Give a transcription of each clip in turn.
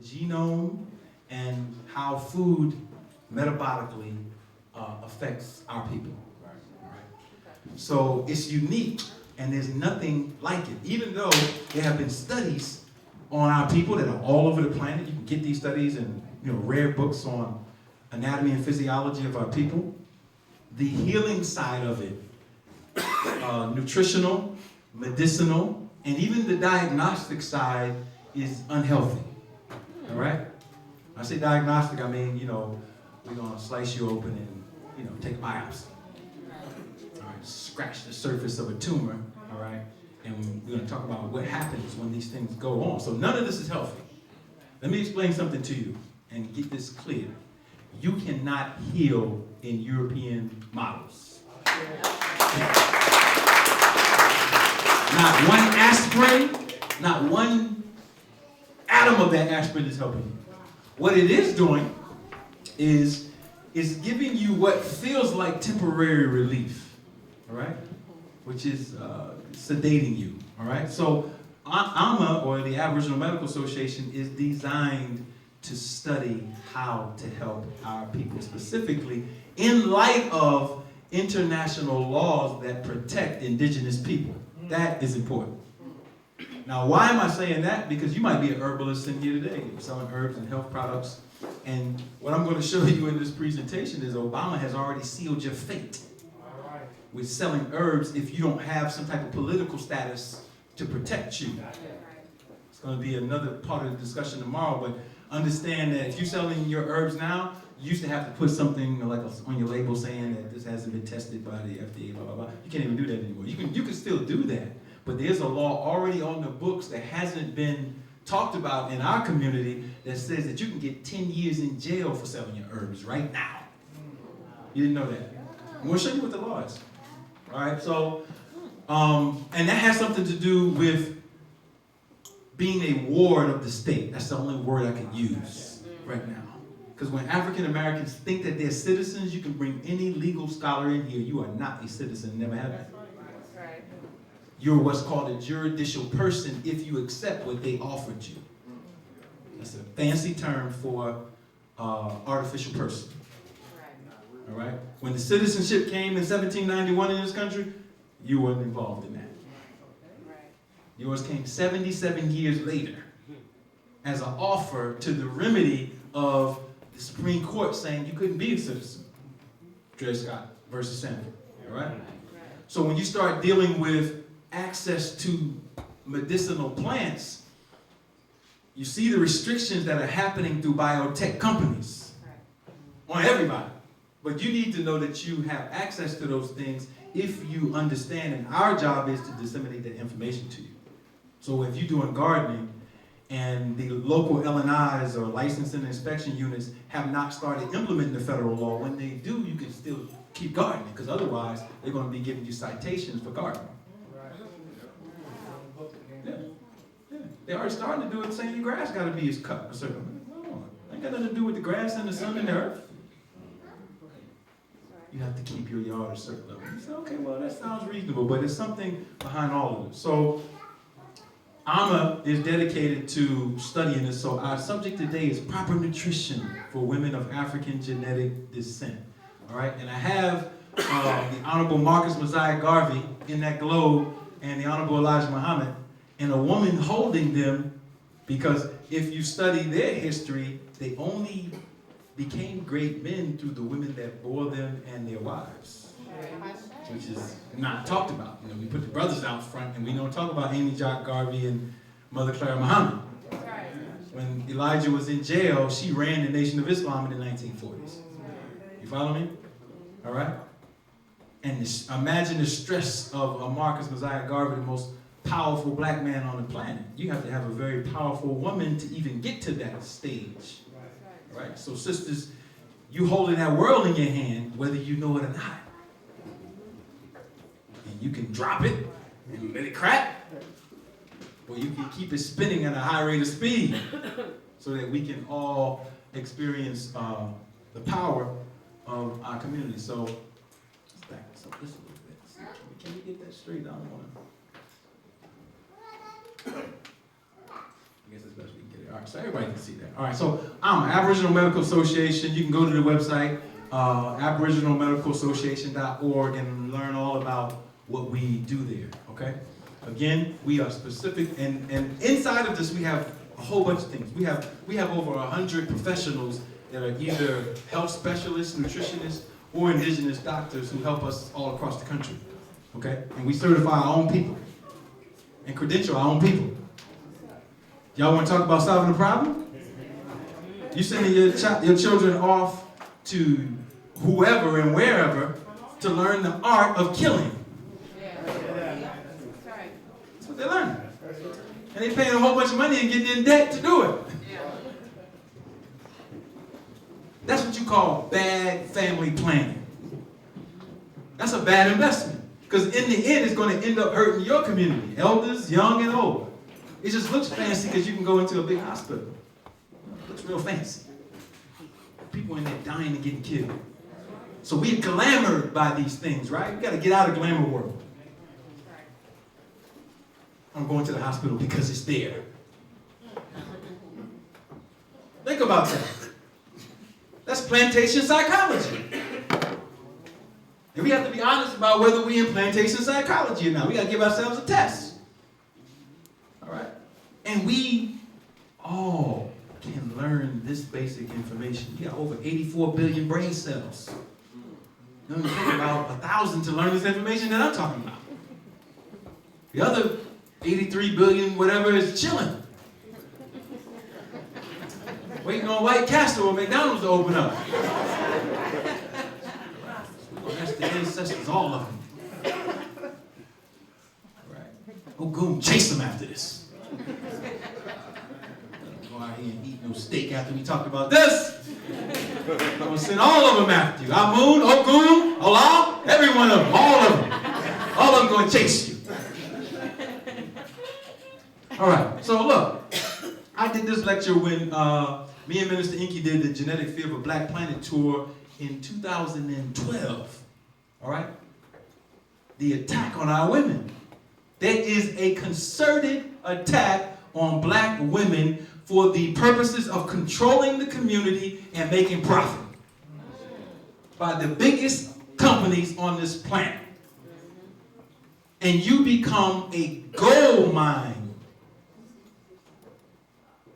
genome and how food metabolically affects our people. So it's unique, and there's nothing like it. Even though there have been studies on our people that are all over the planet, you can get these studies in rare books on anatomy and physiology of our people. The healing side of it, nutritional, medicinal, and even the diagnostic side is unhealthy. All right? When I say diagnostic, I mean, we're gonna slice you open and, take a biopsy. All right, scratch the surface of a tumor, all right? And we're gonna talk about what happens when these things go on. So none of this is healthy. Let me explain something to you and get this clear. You cannot heal in European models. Not one aspirin, not one atom of that aspirin is helping you. What it is doing is giving you what feels like temporary relief, all right? Which is sedating you, all right? So AMA, or the Aboriginal Medical Association, is designed to study how to help our people specifically in light of international laws that protect indigenous people. That is important. Now, why am I saying that? Because you might be an herbalist in here today, selling herbs and health products. And what I'm going to show you in this presentation is Obama has already sealed your fate with selling herbs if you don't have some type of political status to protect you. It's going to be another part of the discussion tomorrow, but understand that if you're selling your herbs now, you used to have to put something like on your label saying that this hasn't been tested by the FDA, blah, blah, blah. You can't even do that anymore. You can still do that, but there's a law already on the books that hasn't been talked about in our community that says that you can get 10 years in jail for selling your herbs right now. You didn't know that? I'm going to show you what the law is. All right, so, and that has something to do with being a ward of the state. That's the only word I can use right now. Because when African Americans think that they're citizens, you can bring any legal scholar in here. You are not a citizen, never have been. You're what's called a juridical person if you accept what they offered you. That's a fancy term for artificial person. All right? When the citizenship came in 1791 in this country, you weren't involved in that. Yours came 77 years later as an offer to the remedy of the Supreme Court saying you couldn't be a citizen. Dred Scott versus Sanford. All right? So when you start dealing with access to medicinal plants, you see the restrictions that are happening through biotech companies on everybody. But you need to know that you have access to those things if you understand, and our job is to disseminate that information to you. So if you're doing gardening and the local LNIs or licensing and inspection units have not started implementing the federal law, when they do, you can still keep gardening, because otherwise they're going to be giving you citations for gardening. Yeah. They're already starting to do it, saying your grass got to be cut a certain way. No, it ain't got nothing to do with the grass and the sun and the earth. You have to keep your yard a certain level. You say, okay, well, that sounds reasonable, but there's something behind all of it. So AMA is dedicated to studying this. So our subject today is proper nutrition for women of African genetic descent. All right, and I have the Honorable Marcus Mosiah Garvey in that globe and the Honorable Elijah Muhammad and a woman holding them, because if you study their history, they only became great men through the women that bore them and their wives, which is not talked about. We put the brothers out front and we don't talk about Amy Jock Garvey and Mother Clara Muhammad. When Elijah was in jail, she ran the Nation of Islam in the 1940s. You follow me? All right? And imagine the stress of a Marcus Mosiah Garvey, the most powerful black man on the planet. You have to have a very powerful woman to even get to that stage. Right? So sisters, you holding that world in your hand, whether you know it or not. And you can drop it and let it crack, or you can keep it spinning at a high rate of speed so that we can all experience the power of our community. So let's back this up just a little bit. Can we get that straight? I don't want to. I guess it's best we can get it. All right, so everybody can see that. All right, so I'm Aboriginal Medical Association. You can go to the website, aboriginalmedicalassociation.org, and learn all about what we do there, okay? Again, we are specific, and inside of this we have a whole bunch of things. We have over 100 professionals that are either health specialists, nutritionists, or indigenous doctors who help us all across the country, okay? And we certify our own people and credential our own people. Y'all want to talk about solving the problem? You sending your children off to whoever and wherever to learn the art of killing. That's what they're learning. And they're paying a whole bunch of money and getting in debt to do it. That's what you call bad family planning. That's a bad investment. Because in the end, it's going to end up hurting your community, elders, young and old. It just looks fancy because you can go into a big hospital. It looks real fancy. People in there dying and getting killed. So we're glamored by these things, right? We got to get out of glamour world. I'm going to the hospital because it's there. Think about that. That's plantation psychology. And we have to be honest about whether we're in plantation psychology or not. We got to give ourselves a test. All right? And we all can learn this basic information. We got over 84 billion brain cells. You only take about 1,000 to learn this information that I'm talking about. The other 83 billion whatever is chilling. Waiting on White Castle or McDonald's to open up. That's the ancestors, all of them. Right. Oh, goon, chase them after this. Go out here and eat no steak after we talked about this. I'm going to send all of them after you. Amun, Ogun, Allah, every one of them, all of them. All of them going to chase you. All right, so look, I did this lecture when me and Minister Inky did the Genetic Fear of a Black Planet tour in 2012. All right? The attack on our women. There is a concerted attack on black women for the purposes of controlling the community and making profit by the biggest companies on this planet. And you become a gold mine.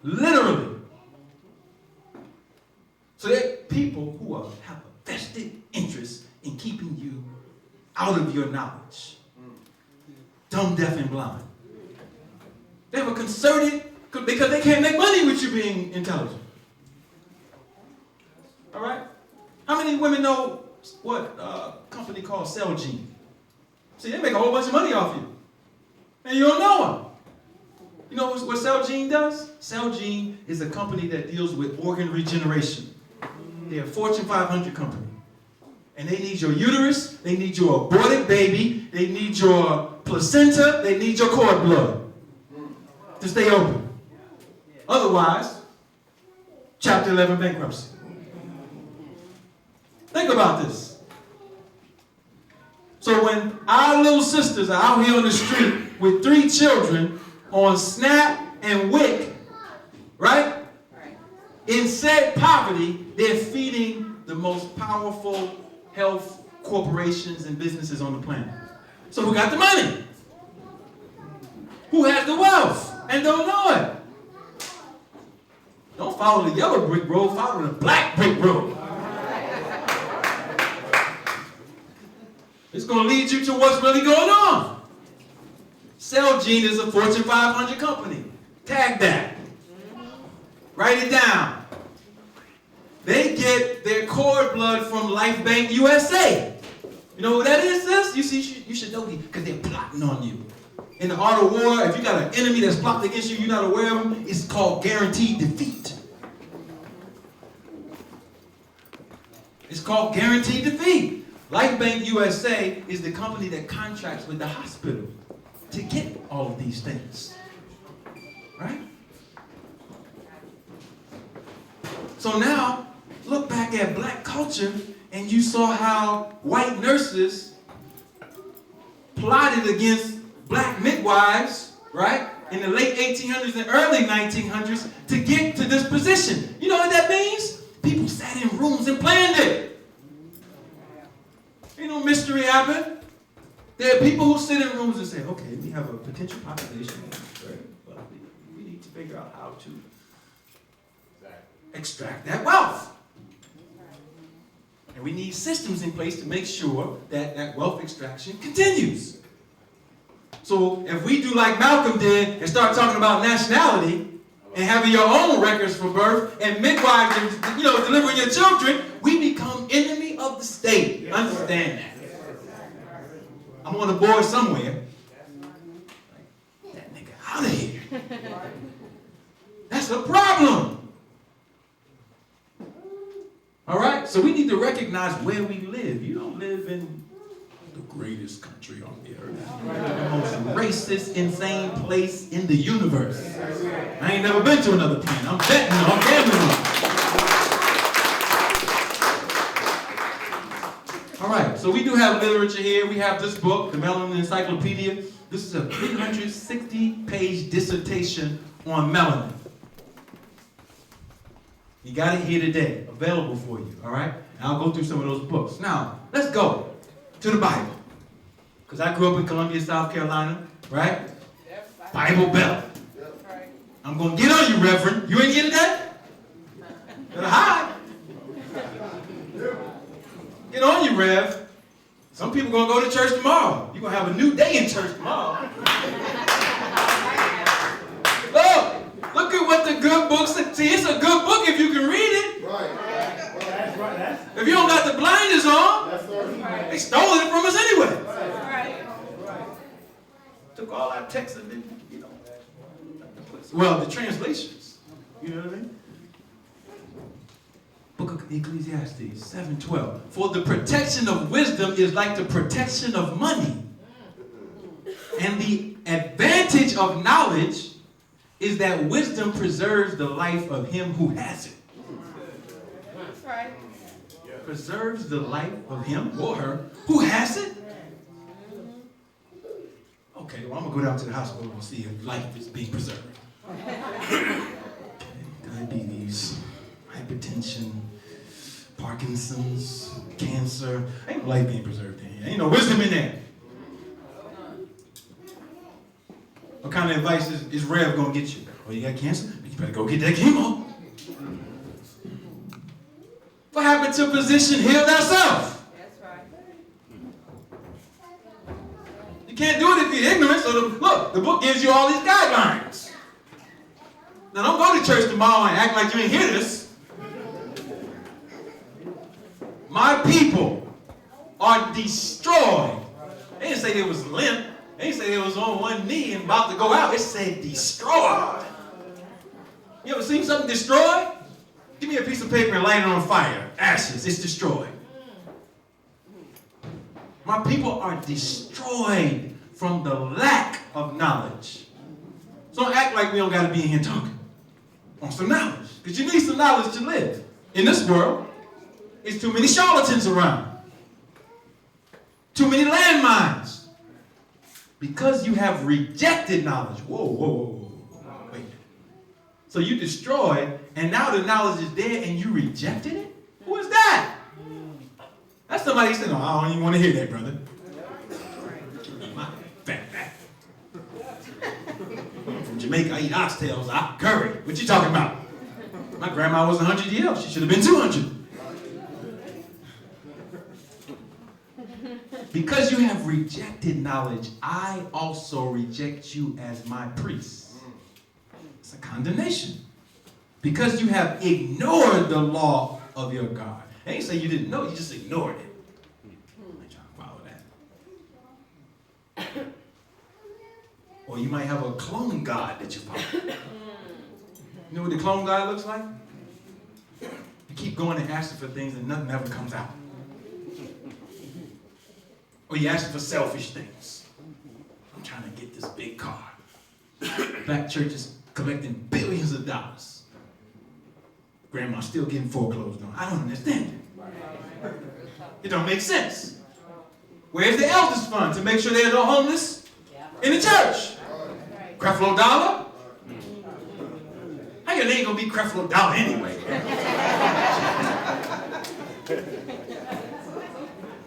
Literally. So there are people who have a vested interest in keeping you out of your knowledge. Dumb, deaf, and blind. They have a concerted, because they can't make money with you being intelligent. All right? How many women know what company called Celgene? See, they make a whole bunch of money off you. And you don't know them. You know what Celgene does? Celgene is a company that deals with organ regeneration. They're a Fortune 500 company. And they need your uterus, they need your aborted baby, they need your placenta, they need your cord blood to stay open. Otherwise, Chapter 11 bankruptcy. Think about this. So when our little sisters are out here on the street with 3 children on SNAP and WIC, right? In said poverty, they're feeding the most powerful health corporations and businesses on the planet. So who got the money? Who has the wealth and don't know it? Don't follow the yellow brick road, follow the black brick road. It's going to lead you to what's really going on. Celgene is a Fortune 500 company. Tag that. Write it down. They get their cord blood from Life Bank USA. You know who that is, sis? You should know because they're plotting on you. In the art of war, if you got an enemy that's plotting against you, you're not aware of them, it's called guaranteed defeat. It's called guaranteed defeat. Life Bank USA is the company that contracts with the hospital to get all of these things. Right? So now, look back at black culture and you saw how white nurses plotted against black midwives, right? in the late 1800s and early 1900s to get to this position. You know what that means? People sat in rooms and planned it. Ain't no mystery happened. There are people who sit in rooms and say, okay, we have a potential population. Well, we need to figure out how to extract that wealth. And we need systems in place to make sure that that wealth extraction continues. So if we do like Malcolm did and start talking about nationality and having your own records for birth and midwives and delivering your children, we become enemy of the state. Yes, understand that. I'm on the board somewhere. Get that nigga out of here. That's a problem. All right? So we need to recognize where we live. You don't live in the greatest country on the earth. The most racist, insane place in the universe. I ain't never been to another planet. I'm betting, I'm gambling. All right, so we do have literature here. We have this book, the Melanin Encyclopedia. This is a 360-page dissertation on melanin. You got it here today, available for you, all right? And I'll go through some of those books. Now, let's go to the Bible. Because I grew up in Columbia, South Carolina, right? Bible Belt. I'm going to get on you, Reverend. You ain't getting that? Better hide. Get on you, Rev. Some people going to go to church tomorrow. You're going to have a new day in church tomorrow. Look at what the good book says. See, it's a good book if you can read it. Right. That's right. If you don't got the blinders on, they stole it from us anyway. Took all our text and then, well, the translations. You know what I mean? Book of Ecclesiastes 7:12. For the protection of wisdom is like the protection of money. And the advantage of knowledge is that wisdom preserves the life of him who has it. That's right. Preserves the life of him or her who has it. Okay, well, I'm going to go down to the hospital and see if life is being preserved. Diabetes, hypertension, Parkinson's, cancer. Ain't no life being preserved in here. Ain't no wisdom in there. What kind of advice is Rev going to get you? Oh, you got cancer? You better go get that chemo. What happened to position heal thyself? That's right. You can't do it if you're ignorant. So look, the book gives you all these guidelines. Now don't go to church tomorrow and act like you ain't hear this. My people are destroyed. They didn't say they was limp. They didn't say they was on one knee and about to go out. It said destroyed. You ever seen something destroyed? Give me a piece of paper and light it on fire. Ashes, it's destroyed. My people are destroyed from the lack of knowledge. So don't act like we don't got to be in here talking on some knowledge. Because you need some knowledge to live. In this world, it's too many charlatans around. Too many landmines. Because you have rejected knowledge. Whoa. Wait. So you destroyed, and now the knowledge is there, and you rejected it? Who is that? That's somebody saying, no, I don't even want to hear that, brother. My fat back. From Jamaica, I eat oxtails, curry. What you talking about? My grandma was 100 years old. She should have been 200. Because you have rejected knowledge, I also reject you as my priest. It's a condemnation. Because you have ignored the law of your God. They ain't say you didn't know, you just ignored it. I'm trying to follow that. Or you might have a clone God that you follow. You know what the clone God looks like? You keep going and asking for things and nothing ever comes out. Or you asking for selfish things. I'm trying to get this big car. Black churches collecting billions of dollars. Grandma's still getting foreclosed on. I don't understand it. It don't make sense. Where's the elders fund to make sure there are no homeless in the church? Creflo Dollar? How your name gonna be Creflo Dollar anyway?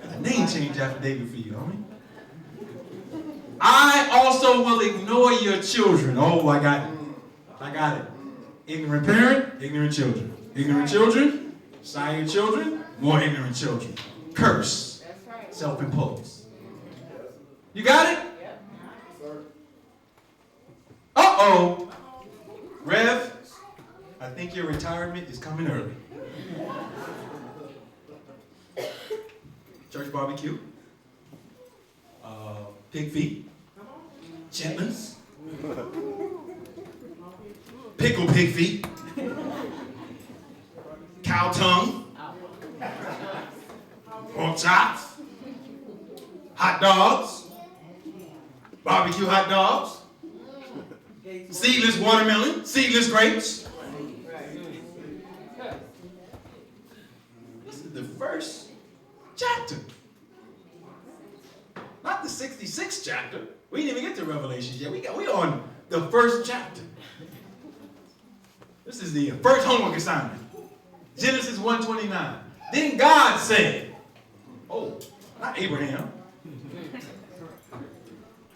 A name change affidavit for you, homie. I also will ignore your children. Oh, I got it. I got it. Ignorant parent, ignorant children. Ignorant children, silent children, more ignorant children. Curse. Self-imposed. You got it? Uh-oh. Rev, I think your retirement is coming early. Church barbecue. Pig feet. Chitlins. Pickle pig feet. Cow tongue. Pork chops. Hot dogs. Barbecue hot dogs. Seedless watermelon. Seedless grapes. This is the first chapter. Not the 66th chapter. We didn't even get to Revelations yet. We on the first chapter. This is the first homework assignment. Genesis 1:29. Then God said, oh, not Abraham,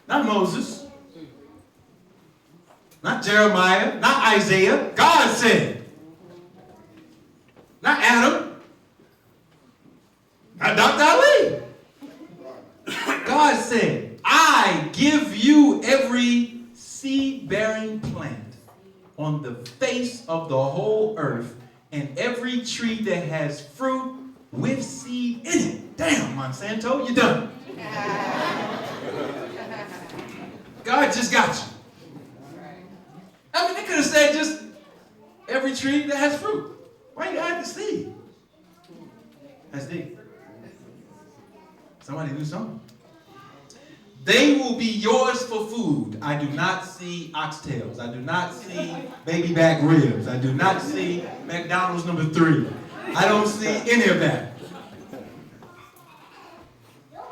not Moses, not Jeremiah, not Isaiah. God said, not Adam, not Dr. Ali. God said, I give you every seed-bearing plant on the face of the whole earth, and every tree that has fruit with seed in it. Damn, Monsanto, you done. God just got you. I mean, they could have said just every tree that has fruit. Why you add the seed? That's deep. Somebody do something. They will be yours for food. I do not see oxtails. I do not see baby back ribs. I do not see McDonald's number 3. I don't see any of that.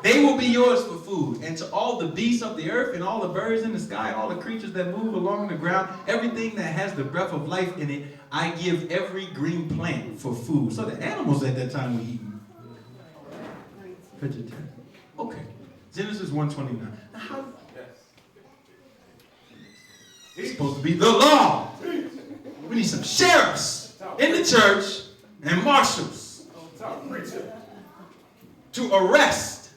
They will be yours for food. And to all the beasts of the earth and all the birds in the sky, all the creatures that move along the ground, everything that has the breath of life in it, I give every green plant for food. So the animals at that time were eating vegetarian. Okay. Genesis 1:29. Now how? It's supposed to be the law. We need some sheriffs in the church and marshals to arrest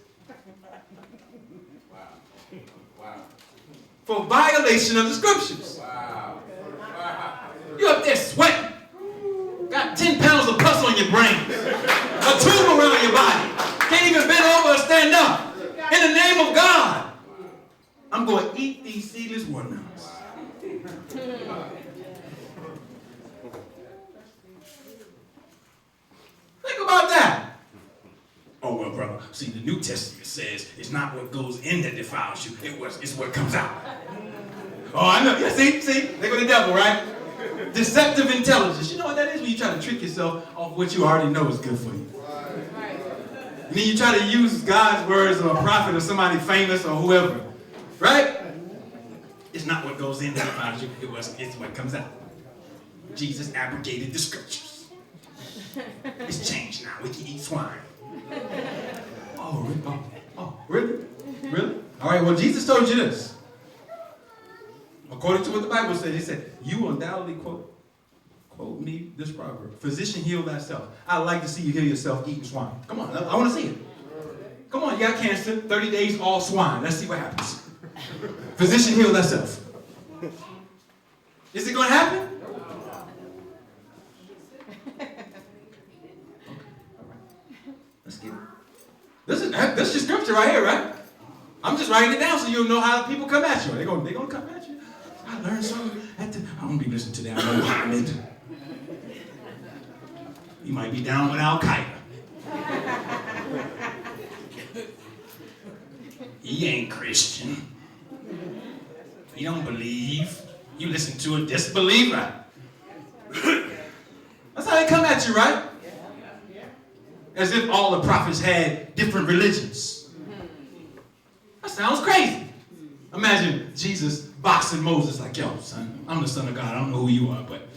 for violation of the scriptures. You're up there sweating. Got 10 pounds of pus on your brain. A tumor around your body. Can't even bend over or stand up. In the name of God, I'm going to eat these seedless watermelons. Think about that. Oh, well, brother, see, the New Testament says it's not what goes in that defiles you. It's what comes out. Oh, I know. Yeah, see? They go the devil, right? Deceptive intelligence. You know what that is when you try to trick yourself off what you already know is good for you. And then you try to use God's words or a prophet or somebody famous or whoever. Right? It's not what goes in that defiles you. It's what comes out. Jesus abrogated the scriptures. It's changed now. We can eat swine. Oh, really? Oh, really? Really? All right, well, Jesus told you this. According to what the Bible said, he said, you will undoubtedly quote me this proverb. Physician, heal thyself. I'd like to see you heal yourself eating swine. Come on, I want to see it. Come on, you got cancer, 30 days all swine. Let's see what happens. Physician, heal thyself. Is it going to happen? Okay, all right. Let's get it. This is your scripture right here, right? I'm just writing it down so you'll know how people come at you. They're going to come at you. I learned something. I won't be listening to that Muhammad. You might be down with Al Qaeda. He ain't Christian. He don't believe. You listen to a disbeliever. That's how they come at you, right? As if all the prophets had different religions. That sounds crazy. Imagine Jesus boxing Moses like, yo, son, I'm the son of God. I don't know who you are, but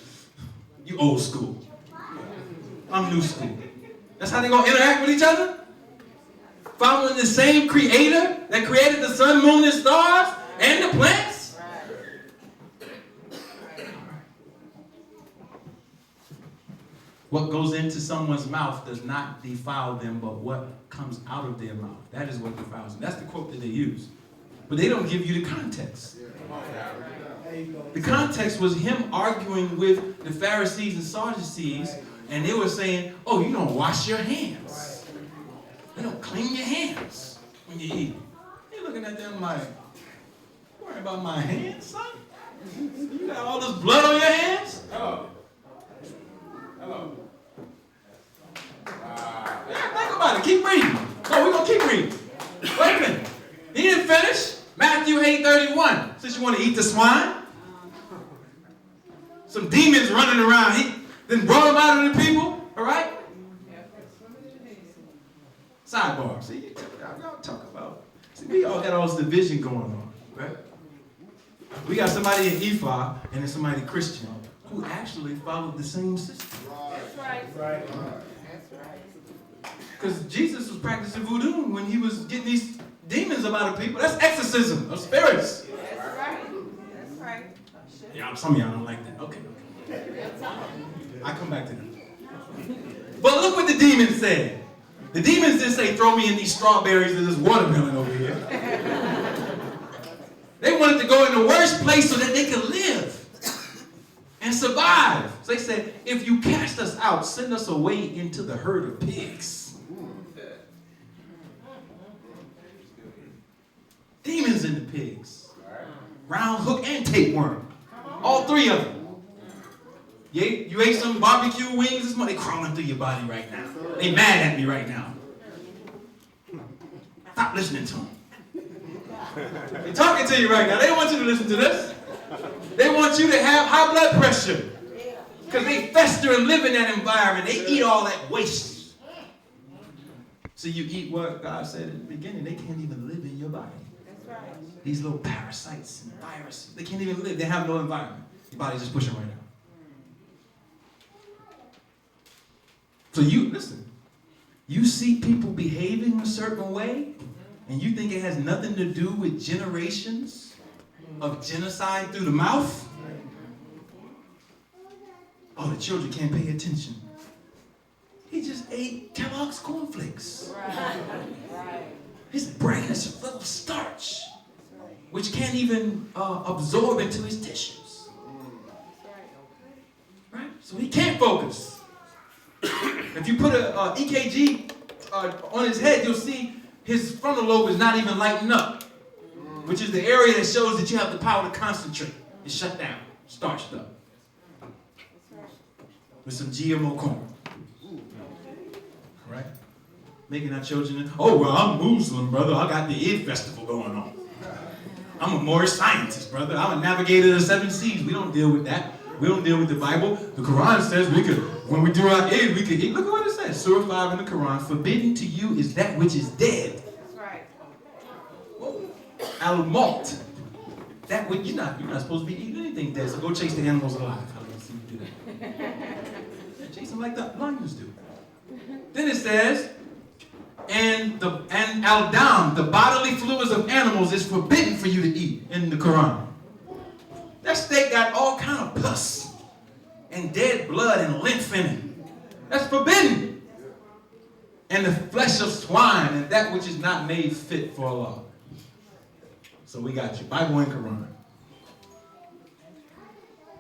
you old school. I'm new school. That's how they're going to interact with each other? Following the same creator that created the sun, moon, and stars and the plants? What goes into someone's mouth does not defile them, but what comes out of their mouth. That is what defiles them. That's the quote that they use. But they don't give you the context. The context was him arguing with the Pharisees and Sadducees, and they were saying, oh, you don't wash your hands. You don't clean your hands when you eat. You're looking at them like, worry about my hands, son? You got all this blood on your hands? Hello. Think about it. Keep reading. No, we're going to keep reading. Wait a minute. He didn't finish. Matthew 8:31. Since you want to eat the swine. Some demons running around. He then brought them out of the people. All right? Sidebar. See, y'all talk about. See, we all got all this division going on. Right? We got somebody in Ephah and then somebody Christian who actually followed the same system. That's right. Right. Because Jesus was practicing voodoo when he was getting these demons up out of people. That's exorcism of spirits. That's right. That's right. Yeah, some of y'all don't like that. Okay. I come back to that. But look what the demons said. The demons didn't say, throw me in these strawberries and this watermelon over here. They wanted to go in the worst place so that they could live and survive. So they said, if you cast us out, send us away into the herd of pigs. Demons in the pigs. Round hook and tapeworm. All three of them. You ate some barbecue wings this morning, they crawling through your body right now. They mad at me right now. Stop listening to them. They're talking to you right now. They don't want you to listen to this. They want you to have high blood pressure. Because they fester and live in that environment. They eat all that waste. So you eat what God said at the beginning. They can't even live in your body. That's right. These little parasites and viruses. They can't even live. They have no environment. Your body's just pushing right now. So listen. You see people behaving a certain way, and you think it has nothing to do with generations of genocide through the mouth? Oh, the children can't pay attention. He just ate Kellogg's cornflakes. Right. His brain is full of starch, which can't even absorb into his tissues. Right? So he can't focus. If you put a EKG on his head, you'll see his frontal lobe is not even lighting up, which is the area that shows that you have the power to concentrate. It's shut down, starched up. With some GMO corn. Right? Making our children, oh, well, I'm Muslim, brother. I got the Eid festival going on. I'm a Moorish scientist, brother. I'm a navigator of the 7 seas. We don't deal with that. We don't deal with the Bible. The Quran says we could, when we do our Eid, we could eat. Look at what it says. Surah 5 in the Quran. Forbidden to you is that which is dead. That's right. Al-Malt. That which you're not supposed to be eating anything dead. So go chase the animals alive. How do you see you do that? Chase them like the lions do. Then it says, and al-dam, the bodily fluids of animals, is forbidden for you to eat in the Quran. That steak got all kind of pus and dead blood and lymph in it. That's forbidden. And the flesh of swine and that which is not made fit for Allah. So we got you. Bible and Quran.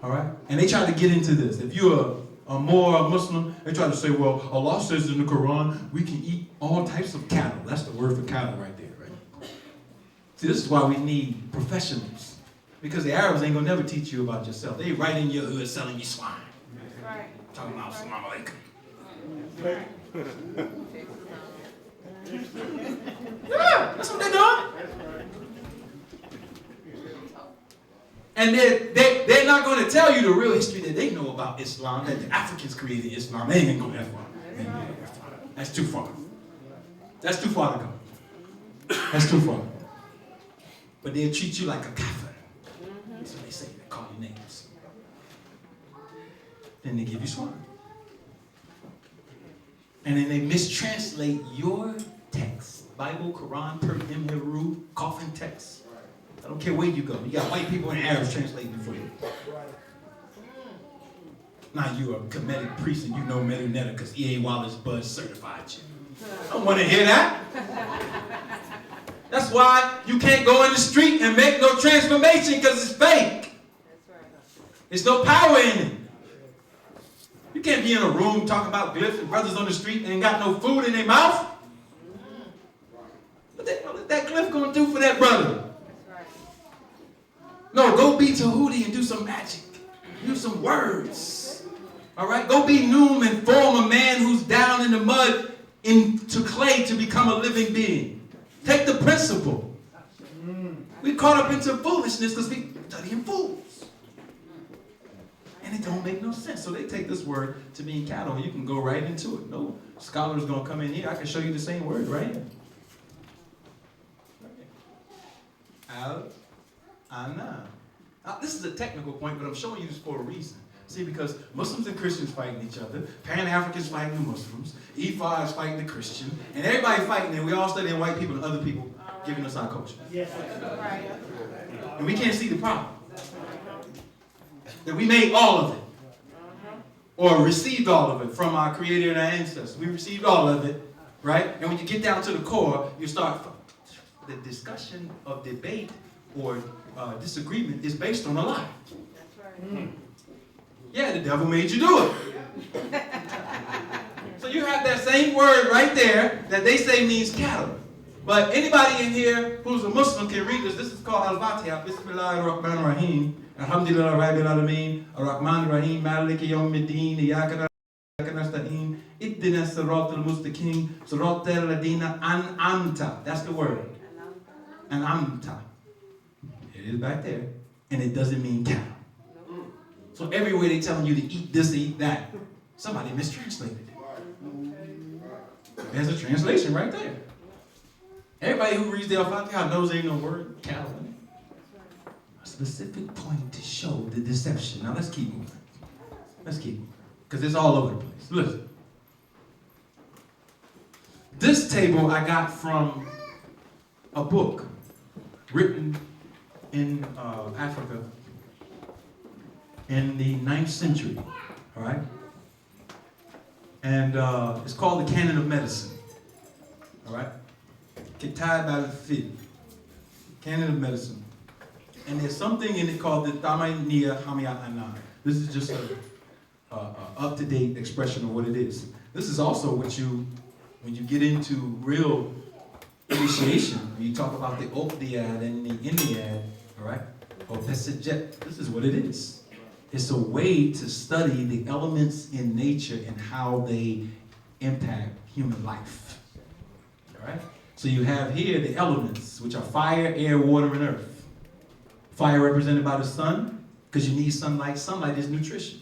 All right? And they try to get into this. If you're a more Muslim, they try to say, well, Allah says in the Quran, we can eat all types of cattle. That's the word for cattle right there, right? See, this is why we need professionals. Because the Arabs ain't gonna never teach you about yourself. They right in your hood selling you swine. That's right. Talking about salam alaikum. Yeah, that's what they're doing. And they're not going to tell you the real history that they know about Islam, that the Africans created Islam. They ain't gonna go that far. That's too far. That's too far to go. That's too far. But they'll treat you like a kafir. and they give you swine. And then they mistranslate your text. Bible, Quran, Persian, Hebrew, coffin text. I don't care where you go. You got white people and Arabs translating for you. Now you're a Kemetic priest and you know Medunetta because E.A. Wallace Buzz certified you. I don't want to hear that. That's why you can't go in the street and make no transformation because it's fake. There's no power in it. You can't be in a room talking about glyphs and brothers on the street and ain't got no food in their mouth. What that glyph going to do for that brother? No, go be Tahuti and do some magic. Use some words. All right? Go be Noom and form a man who's down in the mud into clay to become a living being. Take the principle. We caught up into foolishness because we studying fools. And it don't make no sense. So they take this word to mean cattle. You can go right into it. No scholar's going to come in here. I can show you the same word right here. Al-Ana. Now, this is a technical point, but I'm showing you this for a reason. See, because Muslims and Christians fighting each other, Pan-Africans fighting the Muslims, Ifa is fighting the Christian, and everybody fighting, and we all studying white people and other people giving us our culture. Yes. And we can't see the problem. That we made all of it. Or received all of it from our creator and our ancestors. We received all of it, right? And when you get down to the core, you start, the discussion of debate or disagreement is based on a lie. Yeah, the devil made you do it. So you have that same word right there that they say means cattle. But anybody in here who's a Muslim can read this. This is called Al-Fatiha. Bismillahir-Rahmanir-Rahim. Alhamdulillah Rabbil Alameen. Ar-Rahmanir-Rahim. Maliki Yawmiddin. Iyaka nasta'in. Ihdina siratal mustaqim. Siratal ladina an'amta. That's the word. An'amta. It is back there. And it doesn't mean cattle. So everywhere they telling you to eat this, eat that, somebody mistranslated it. There's a translation right there. Everybody who reads the Al-Fatiha knows there ain't no word cattle in it. A specific point to show the deception. Now let's keep moving. Let's keep moving. Because it's all over the place. Listen. This table I got from a book written in Africa in the 9th century, all right? And it's called the Canon of Medicine, all right? Kitab al-Fid, Canon of Medicine. And there's something in it called the Tamainiya Hamia Ana. This is just a up-to-date expression of what it is. This is also what you, when you get into real initiation, when you talk about the Oqdiyad and the Iliad, all right? Or Pesajet, this is what it is. It's a way to study the elements in nature and how they impact human life. All right? So you have here the elements, which are fire, air, water, and earth. Fire represented by the sun, because you need sunlight. Sunlight is nutrition.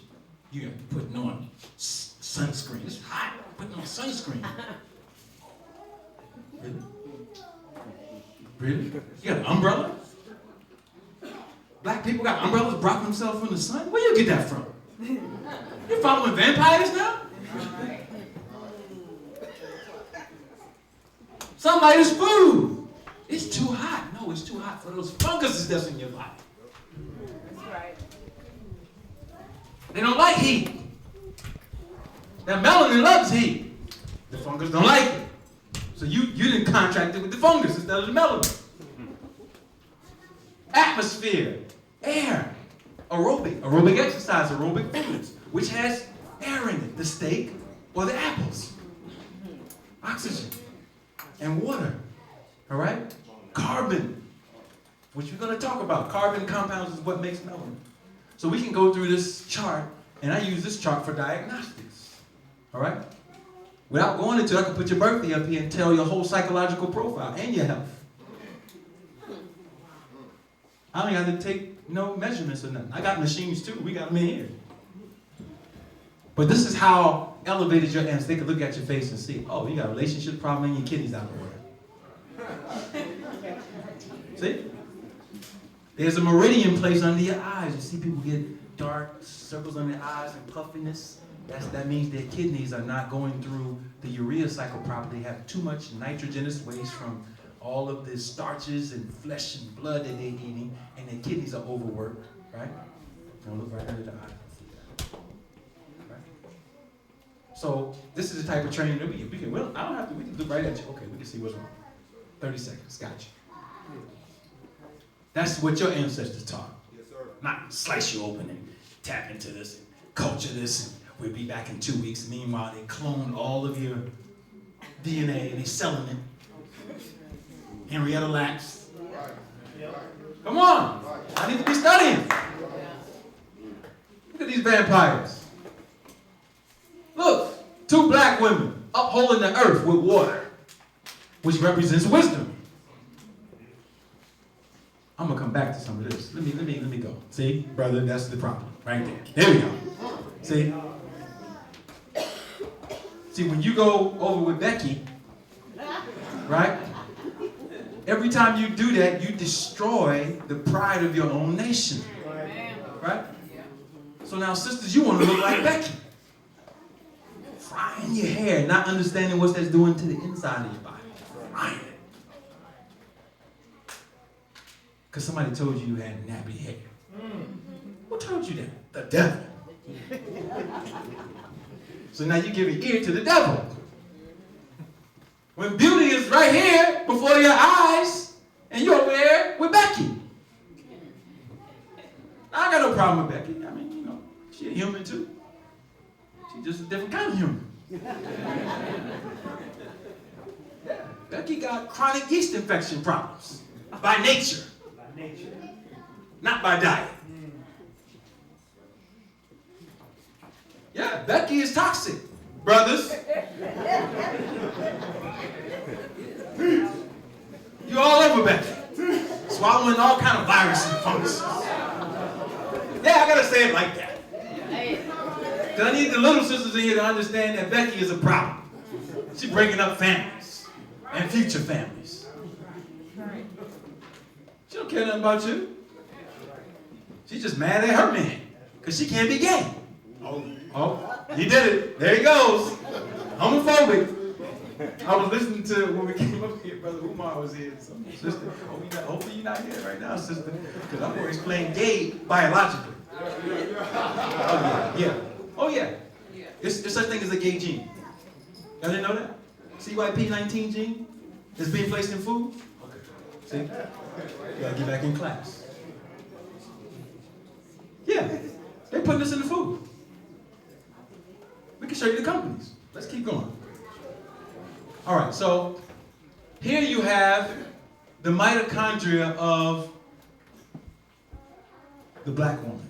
You got to be putting on sunscreen. It's hot. Putting on sunscreen. Really? Really? You got an umbrella? Black people got umbrellas blocking themselves from the sun? Where you get that from? You following vampires now? Sunlight is food. It's too hot. No, it's too hot for those funguses that's in your body. That's right. They don't like heat. That melanin loves heat. The fungus don't like it. So you didn't contract it with the fungus instead of the melanin. Atmosphere, air, aerobic exercise, aerobic foods, which has air in it, the steak or the apples. Oxygen and water, all right? Carbon, which we're going to talk about. Carbon compounds is what makes melanin. So we can go through this chart, and I use this chart for diagnostics, all right? Without going into it, I can put your birthday up here and tell your whole psychological profile and your health. I don't have to take no measurements or nothing. I got machines too. We got them in here. But this is how elevated your ends. They can look at your face and see, oh, you got a relationship problem and your kidneys out of order. See? There's a meridian placed under your eyes. You see people get dark circles on their eyes and puffiness, that means their kidneys are not going through the urea cycle properly. They have too much nitrogenous waste from all of the starches and flesh and blood that they're eating, and their kidneys are overworked, right? Now look right under the eye. Right? So this is the type of training that we can. Well, I don't have to. We can look right at you. Okay, we can see what's wrong. 30 seconds. Got you. That's what your ancestors taught. Yes, sir. Not slice you open and tap into this and culture this. And we'll be back in 2 weeks. Meanwhile, they cloned all of your DNA and they're selling it. Henrietta Lacks. Come on. I need to be studying. Look at these vampires. Look, 2 black women upholding the earth with water, which represents wisdom. I'm gonna come back to some of this. Let me go. See, brother, that's the problem right there. There we go. See, when you go over with Becky, right? Every time you do that, you destroy the pride of your own nation, right? So now, sisters, you want to look like Becky, frying your hair, not understanding what that's doing to the inside of your body, frying it. Because somebody told you had nappy hair. Who told you that? The devil. So now you give your ear to the devil. When beauty is right here before your eyes, and you're over there with Becky. I got no problem with Becky. I mean, you know, she's a human too. She's just a different kind of human. Yeah. Becky got chronic yeast infection problems by nature. Not by diet. Yeah, Becky is toxic, brothers. You all over Becky. Swallowing all kind of viruses and funguses. Yeah, I gotta say it like that. Because I need the little sisters in here to understand that Becky is a problem. She's breaking up families and future families. She don't care nothing about you. She's just mad at her man because she can't be gay. Oh, he did it. There he goes. Homophobic. I was listening to when we came up here, Brother Umar was here. So, sister, hopefully you're not here right now, sister, because I'm going to explain gay biologically. Oh yeah. There's such thing as a gay gene. Y'all didn't know that? CYP19 gene is being placed in food. Okay. See? You gotta get back in class. Yeah, they're putting this in the food. We can show you the companies. Let's keep going. All right, so here you have the mitochondria of the black woman,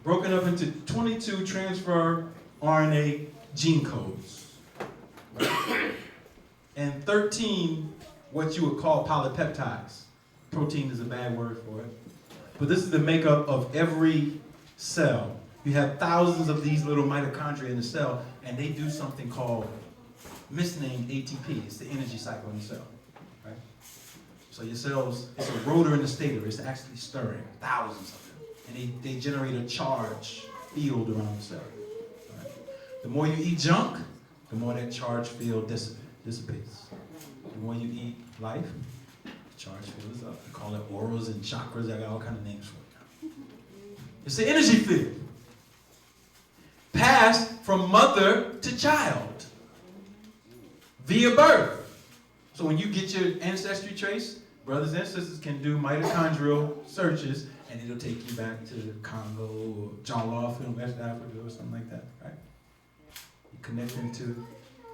broken up into 22 transfer RNA gene codes, and 13 what you would call polypeptides. Protein is a bad word for it. But this is the makeup of every cell. You have thousands of these little mitochondria in the cell, and they do something called misnamed ATP. It's the energy cycle in the cell. Right? So your cells, it's a rotor and a stator. It's actually stirring, thousands of them. And they generate a charge field around the cell. Right? The more you eat junk, the more that charge field dissipates. The more you eat life, charge field is up. We call it auras and chakras. I got all kinds of names for it now. It's the energy field. Passed from mother to child via birth. So when you get your ancestry trace, brothers and sisters can do mitochondrial searches and it'll take you back to Congo or Jollof in West Africa or something like that, right? You connect them to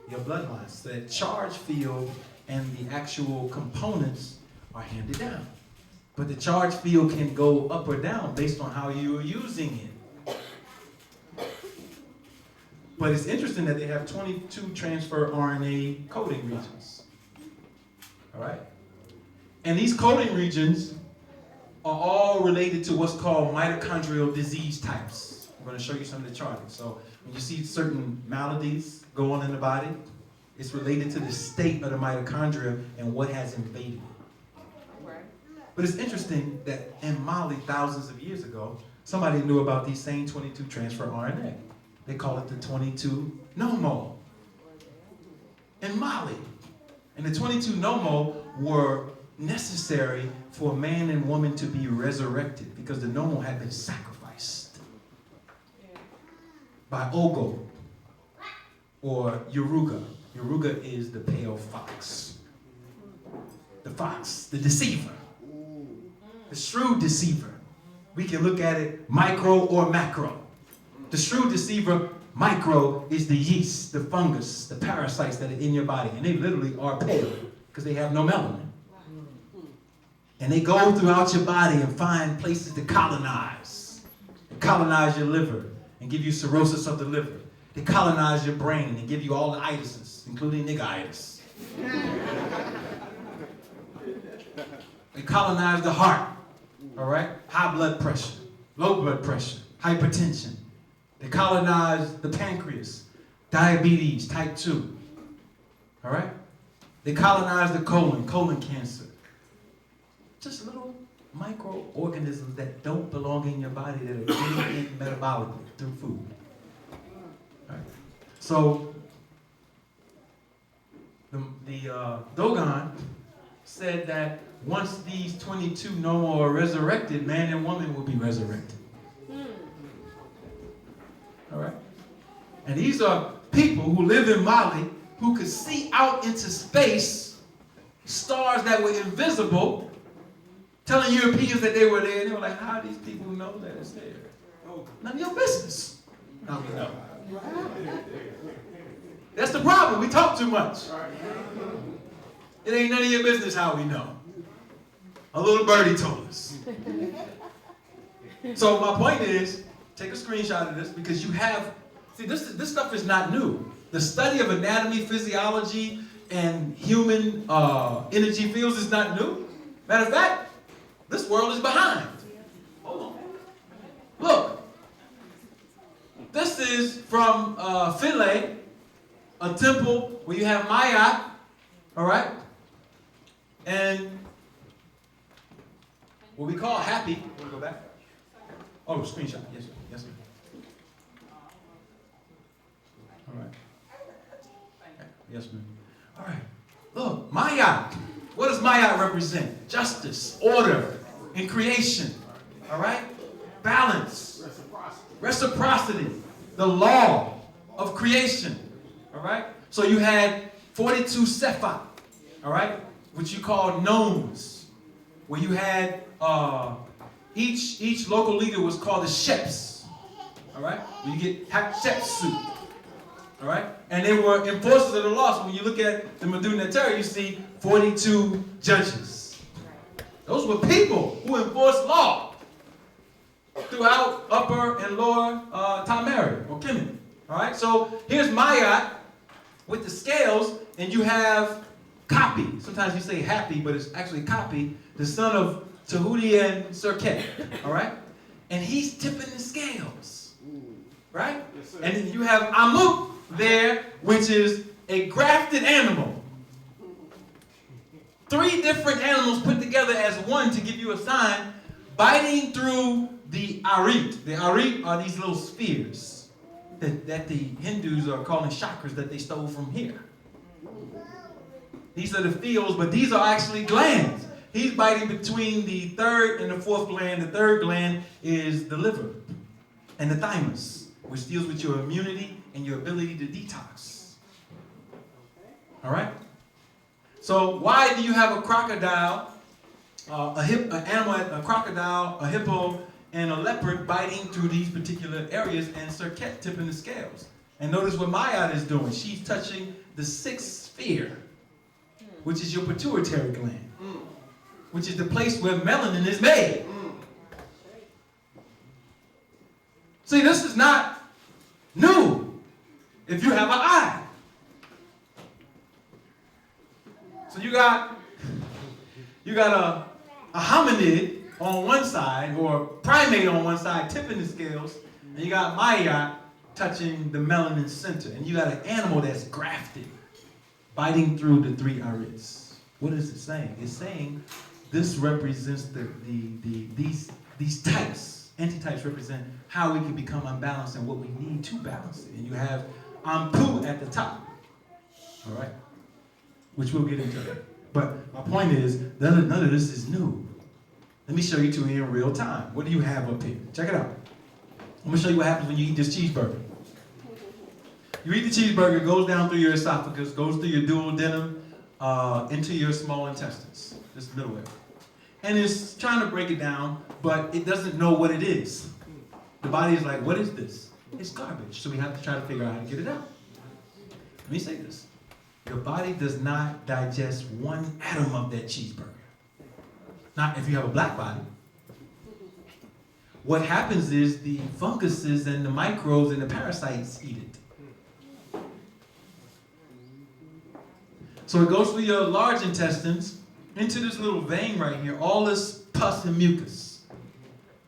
your bloodlines. So that charge field and the actual components are handed down. But the charge field can go up or down based on how you are using it. But it's interesting that they have 22 transfer RNA coding regions. All right? And these coding regions are all related to what's called mitochondrial disease types. I'm going to show you some of the charting. So when you see certain maladies go on in the body, it's related to the state of the mitochondria and what has invaded it. But it's interesting that in Mali, thousands of years ago, Somebody knew about these same 22 transfer RNA. They call it the 22 nomo in Mali. And the 22 nomo were necessary for man and woman to be resurrected because the nomo had been sacrificed by Ogo or Yoruga. Yoruga is the pale fox. The fox, the deceiver, the shrewd deceiver. We can look at it micro or macro. The shrewd deceiver, micro, is the yeast, the fungus, the parasites that are in your body. And they literally are pale because they have no melanin. And they go throughout your body and find places to colonize. They colonize your liver and give you cirrhosis of the liver. They colonize your brain and give you all the itises, including niggitis. They colonize the heart, all right? High blood pressure, low blood pressure, hypertension. They colonize the pancreas, diabetes, type 2, all right? They colonize the colon cancer. Just little microorganisms that don't belong in your body that are getting in metabolically through food. All right. So the Dogon said that once these 22 Nomo are resurrected, man and woman will be resurrected. All right? And these are people who live in Mali who could see out into space stars that were invisible, telling Europeans that they were there. And they were like, how do these people know that it's there? None of your business. Now we know. That's the problem. We talk too much. It ain't none of your business how we know. A little birdie told us. So my point is, take a screenshot of this because you have, see, this stuff is not new. The study of anatomy, physiology, and human energy fields is not new. Matter of fact, this world is behind. Hold on. Look. This is from Philae, a temple where you have Mayat, all right? And what we call happy. Want to go back? Oh, screenshot. Yes, sir. Yes, sir. All right. Yes, ma'am. All right. Look, Mayat. What does Mayat represent? Justice, order, and creation. All right? Balance. Reciprocity. The law of creation. All right? So you had 42 Sephot. All right? Which you call gnomes. Where you had each local leader was called the Sheps. All right? You get Hatshepsut. All right? And they were enforcers of the law. So when you look at the Meduna Terra, you see 42 judges. Those were people who enforced law throughout Upper and Lower Tamari or Kemet. All right? So here's Mayat with the scales, and you have Kapi. Sometimes you say happy, but it's actually Kapi, the son of Tahuti and Serket. All right? And he's tipping the scales. Right? Yes, and then you have Amuk there, which is a grafted animal. 3 different animals put together as one to give you a sign, biting through the arit. The arit are these little spheres that the Hindus are calling chakras that they stole from here. These are the fields, but these are actually glands. He's biting between the 3rd and the 4th gland. The 3rd gland is the liver and the thymus, which deals with your immunity and your ability to detox. All right? So why do you have a crocodile, a crocodile, a hippo, and a leopard biting through these particular areas and Serket tipping the scales? And notice what Mayat is doing. She's touching the 6th sphere, which is your pituitary gland, which is the place where melanin is made. See, this is not new if you have an eye. So you got a hominid on one side, or a primate on one side tipping the scales, and you got Mayat touching the melanin center, and you got an animal that's grafted, biting through the 3 arits. What is it saying? It's saying this represents these types Antitypes represent how we can become unbalanced and what we need to balance it. And you have Ampu at the top. All right? Which we'll get into. But my point is, none of this is new. Let me show you two in real time. What do you have up here? Check it out. I'm going to show you what happens when you eat this cheeseburger. You eat the cheeseburger, it goes down through your esophagus, goes through your duodenum, into your small intestines, this middle area. And it's trying to break it down, but it doesn't know what it is. The body is like, what is this? It's garbage. So we have to try to figure out how to get it out. Let me say this. Your body does not digest one atom of that cheeseburger. Not if you have a black body. What happens is the funguses and the microbes and the parasites eat it. So it goes through your large intestines into this little vein right here, all this pus and mucus.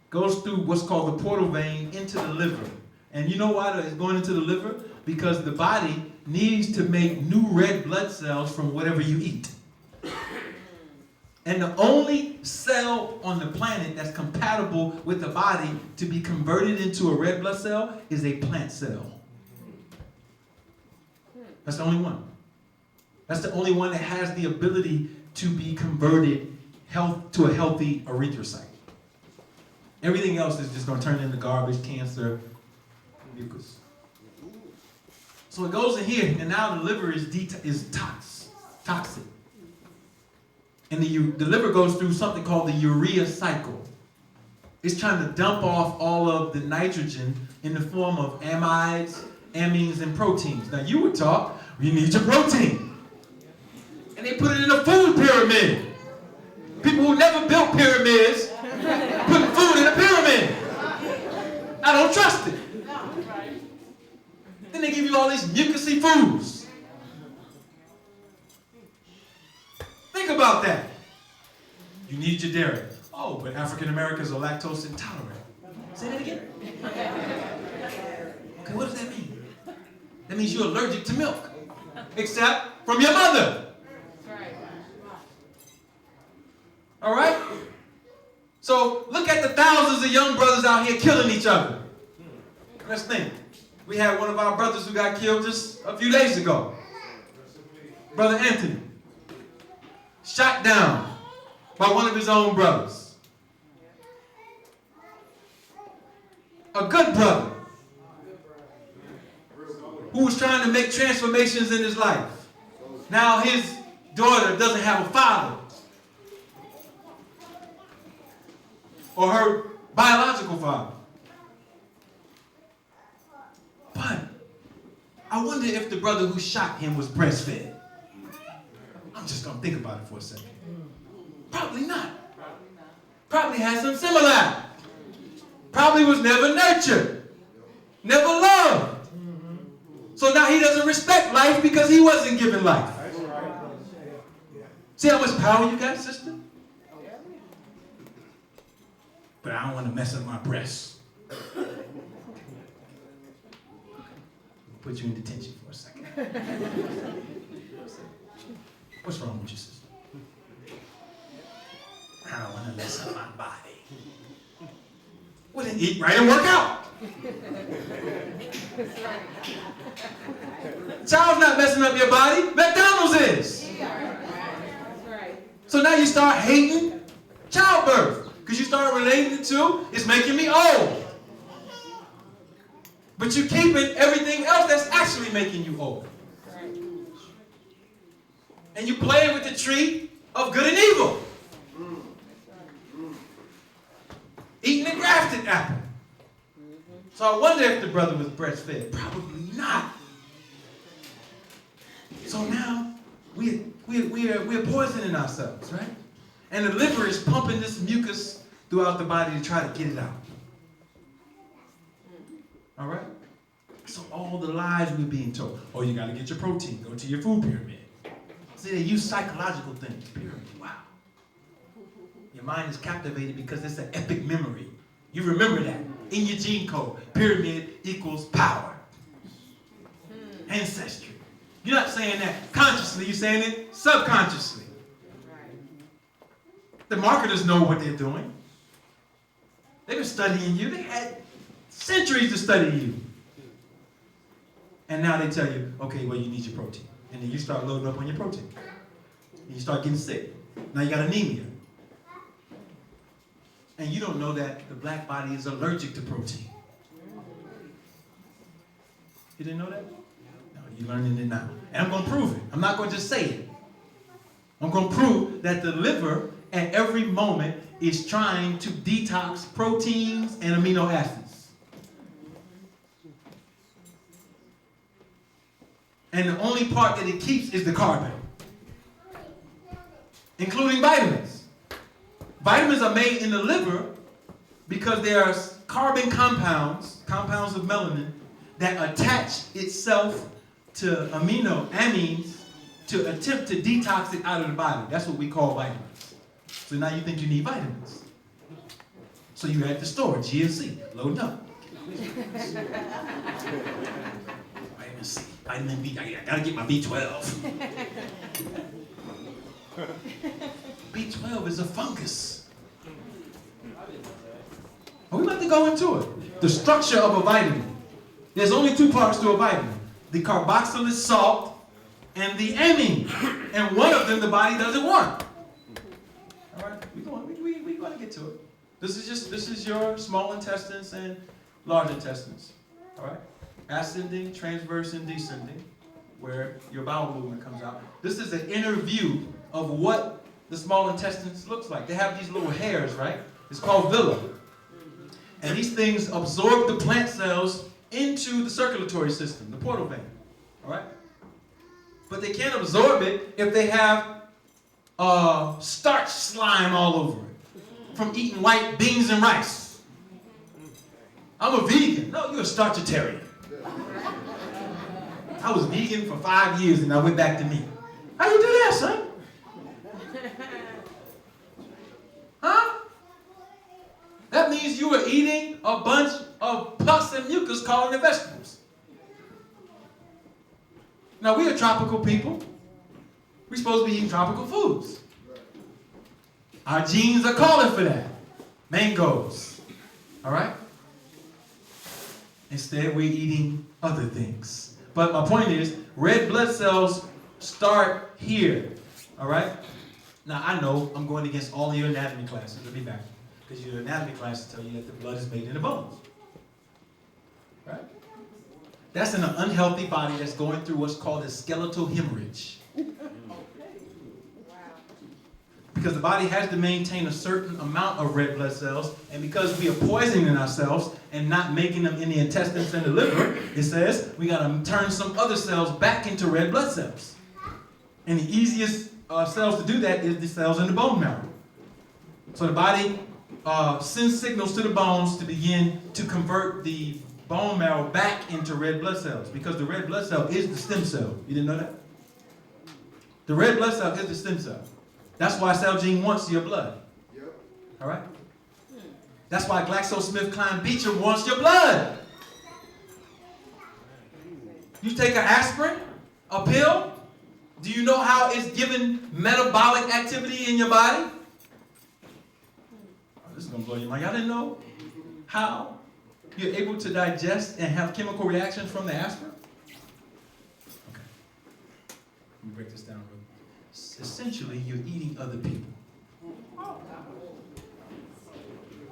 Goes through what's called the portal vein into the liver. And you know why it's going into the liver? Because the body needs to make new red blood cells from whatever you eat. And the only cell on the planet that's compatible with the body to be converted into a red blood cell is a plant cell. That's the only one. That's the only one that has the ability to be converted to a healthy erythrocyte. Everything else is just going to turn into garbage, cancer, mucus. So it goes in here, and now the liver is toxic. And the liver goes through something called the urea cycle. It's trying to dump off all of the nitrogen in the form of amides, amines, and proteins. Now you were taught you need your protein. And they put it in a food pyramid. People who never built pyramids put food in a pyramid. I don't trust it. Then they give you all these mucousy foods. Think about that. You need your dairy. Oh, but African Americans are lactose intolerant. Say that again. Okay, what does that mean? That means you're allergic to milk. Except from your mother. All right? So look at the thousands of young brothers out here killing each other. Let's think. We had one of our brothers who got killed just a few days ago. Brother Anthony. Shot down by one of his own brothers. A good brother who was trying to make transformations in his life. Now his daughter doesn't have a father. Or her biological father. But I wonder if the brother who shot him was breastfed. I'm just going to think about it for a second. Probably not. Probably had some similar. Probably was never nurtured. Never loved. So now he doesn't respect life because he wasn't given life. See how much power you got, sister? But I don't want to mess up my breasts. Put you in detention for a second. What's wrong with you, sister? I don't want to mess up my body. Well, then eat right and work out. Child's not messing up your body. McDonald's is. So now you start hating childbirth. Because you start relating it to, it's making me old. But you're keeping everything else that's actually making you old. And you play with the tree of good and evil. Eating the grafted apple. So I wonder if the brother was breastfed. Probably not. So now we're poisoning ourselves, right? And the liver is pumping this mucus throughout the body to try to get it out. All right? So all the lies we're being told. Oh, you got to get your protein. Go to your food pyramid. See, they use psychological things. Pyramid. Wow. Your mind is captivated because it's an epic memory. You remember that in your gene code. Pyramid equals power. Ancestry. You're not saying that consciously. You're saying it subconsciously. The marketers know what they're doing. They've been studying you. They had centuries to study you. And now they tell you, okay, well, you need your protein. And then you start loading up on your protein. And you start getting sick. Now you got anemia. And you don't know that the black body is allergic to protein. You didn't know that? No, you're learning it now. And I'm going to prove it. I'm not going to just say it. I'm going to prove that the liver at every moment is trying to detox proteins and amino acids. And the only part that it keeps is the carbon, including vitamins. Vitamins are made in the liver because there are carbon compounds of melanin, that attach itself to amines to attempt to detox it out of the body. That's what we call vitamins. So now you think you need vitamins. So you're at the store, GNC, loading up. Vitamin C, vitamin B, I gotta get my B12. B12 is a fungus. Are we about to go into it? The structure of a vitamin. There's only two parts to a vitamin. The carboxylate salt and the amine. And one of them the body doesn't want. All right, we're going to get to it. This is your small intestines and large intestines. All right? Ascending, transverse, and descending, where your bowel movement comes out. This is an inner view of what the small intestines looks like. They have these little hairs, right? It's called villi. And these things absorb the plant cells into the circulatory system, the portal vein. All right? But they can't absorb it if they have starch slime all over it from eating white beans and rice. I'm a vegan. No, you're a starchitarian. I was vegan for 5 years and I went back to meat. How you do that, son? Huh? That means you were eating a bunch of pus and mucus calling the vegetables. Now, we are tropical people. We're supposed to be eating tropical foods. Our genes are calling for that. Mangoes. All right? Instead, we're eating other things. But my point is, red blood cells start here. All right? Now, I know I'm going against all of your anatomy classes. Let me back. Because your anatomy classes tell you that the blood is made in the bones. Right? That's in an unhealthy body that's going through what's called a skeletal hemorrhage. Because the body has to maintain a certain amount of red blood cells, and because we are poisoning ourselves and not making them in the intestines and the liver, it says we got to turn some other cells back into red blood cells. And the easiest cells to do that is the cells in the bone marrow. So the body sends signals to the bones to begin to convert the bone marrow back into red blood cells, because the red blood cell is the stem cell. You didn't know that? The red blood cell is the stem cell. That's why Celgene wants your blood. Yep. All right? That's why GlaxoSmithKline Beecher wants your blood. You take an aspirin, a pill. Do you know how it's giving metabolic activity in your body? Oh, this is going to blow your mind. Y'all didn't know how you're able to digest and have chemical reactions from the aspirin? Okay. Let me break this down real quick. Essentially, you're eating other people. All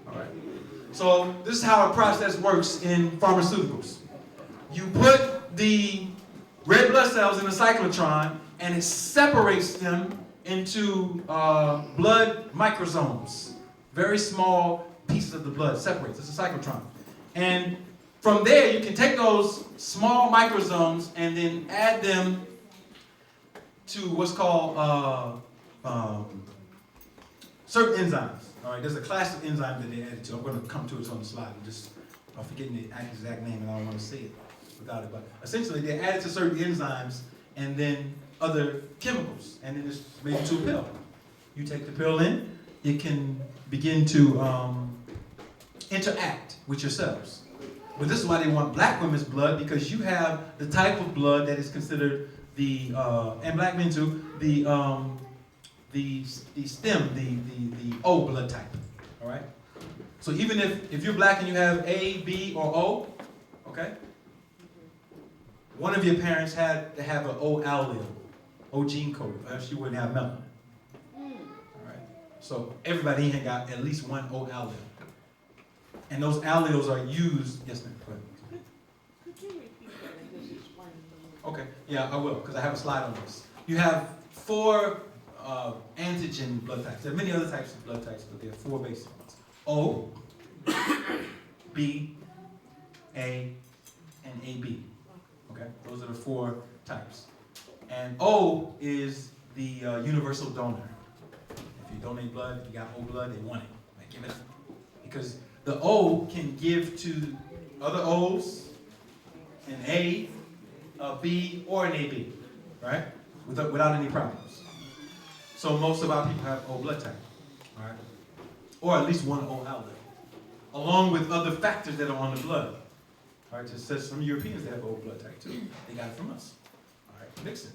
right. So this is how a process works in pharmaceuticals. You put the red blood cells in a cyclotron, and it separates them into blood microsomes. Very small pieces of the blood separates. It's a cyclotron. And from there, you can take those small microsomes and then add them to what's called certain enzymes. All right, there's a class of enzymes that they added to. I'm going to come to it on the slide. I'm forgetting the exact name, and I don't want to say it without it. But essentially, they added to certain enzymes and then other chemicals, and then it's made into a pill. You take the pill in, it can begin to interact with your cells. But this is why they want black women's blood, because you have the type of blood that is considered and black men too, the stem, the O blood type. All right. So even if you're black and you have A, B, or O, okay? One of your parents had to have an O allele, O gene code, or else you wouldn't have melanin. All right? So everybody here got at least one O allele. And those alleles are used, yes ma'am, go ahead. Could you repeat that and just explain the Okay, yeah, I will, because I have a slide on this. You have 4 antigen blood types. There are many other types of blood types, but there are 4 basic ones. O, B, A, and AB. Okay, those are the 4 types. And O is the universal donor. If you donate blood, you got O blood, they want it. Like, give it up. Because the O can give to other O's, an A, a B, or an AB, right? Without any problems. So most of our people have O blood type, all right? Or at least one O allele, along with other factors that are on the blood. All right, just says some Europeans that have O blood type too. They got it from us. All right, mix it.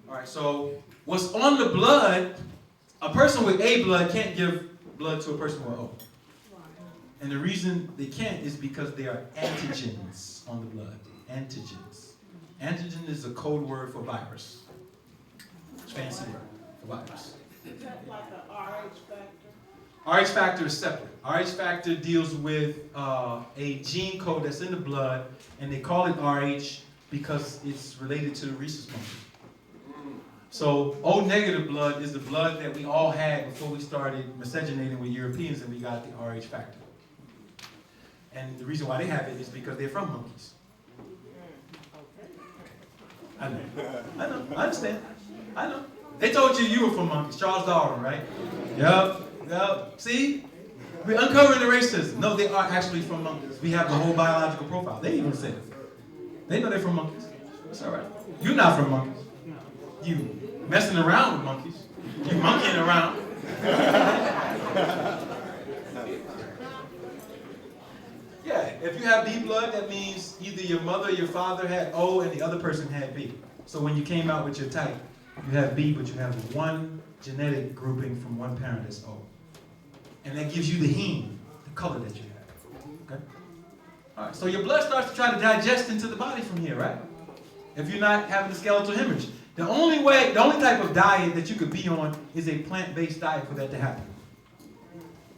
All right, so what's on the blood, a person with A blood can't give blood to a person with O. And the reason they can't is because there are antigens on the blood. Antigens. Antigen is a code word for virus. It's a fancy word for virus. Is that like an RH factor? RH factor is separate. RH factor deals with a gene code that's in the blood, and they call it RH because it's related to the rhesus monkey. So O negative blood is the blood that we all had before we started miscegenating with Europeans, and we got the RH factor. And the reason why they have it is because they're from monkeys. I know, I understand. I know. They told you were from monkeys, Charles Darwin, right? Yep. See? We're uncovering the racism. No, they are actually from monkeys. We have the whole biological profile. They even said it. They know they're from monkeys. That's all right. You're not from monkeys. You messing around with monkeys. You monkeying around. Yeah, if you have B blood, that means either your mother or your father had O and the other person had B. So when you came out with your type, you have B, but you have one genetic grouping from one parent that's O. And that gives you the heme, the color that you have. Okay? All right, so your blood starts to try to digest into the body from here, right? If you're not having a skeletal hemorrhage. The only type of diet that you could be on is a plant-based diet for that to happen.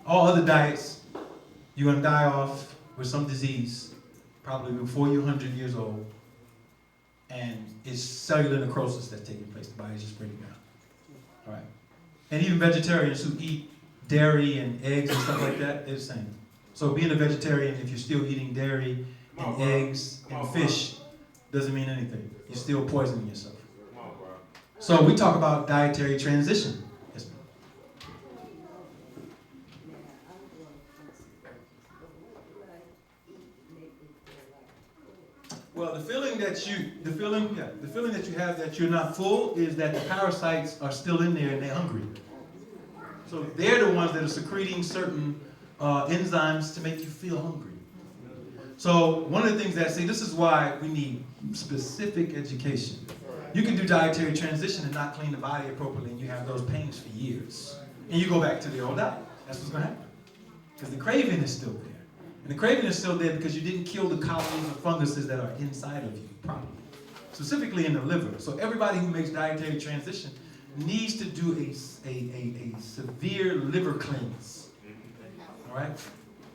All other diets, you're going to die off with some disease, probably before you're 100 years old, and it's cellular necrosis that's taking place. The body's just breaking down. All right. And even vegetarians who eat dairy and eggs and stuff like that, they're the same. So being a vegetarian, if you're still eating dairy and eggs and fish, doesn't mean anything. You're still poisoning yourself. So we talk about dietary transition. Yes, ma'am. Well, the feeling that you have that you're not full is that the parasites are still in there and they're hungry. So they're the ones that are secreting certain enzymes to make you feel hungry. So one of the things that this is why we need specific education. You can do dietary transition and not clean the body appropriately, and you have those pains for years. And you go back to the old diet. That's what's going to happen. Because the craving is still there. And the craving is still there because you didn't kill the colonies of funguses that are inside of you properly. Specifically in the liver. So everybody who makes dietary transition needs to do a severe liver cleanse. All right?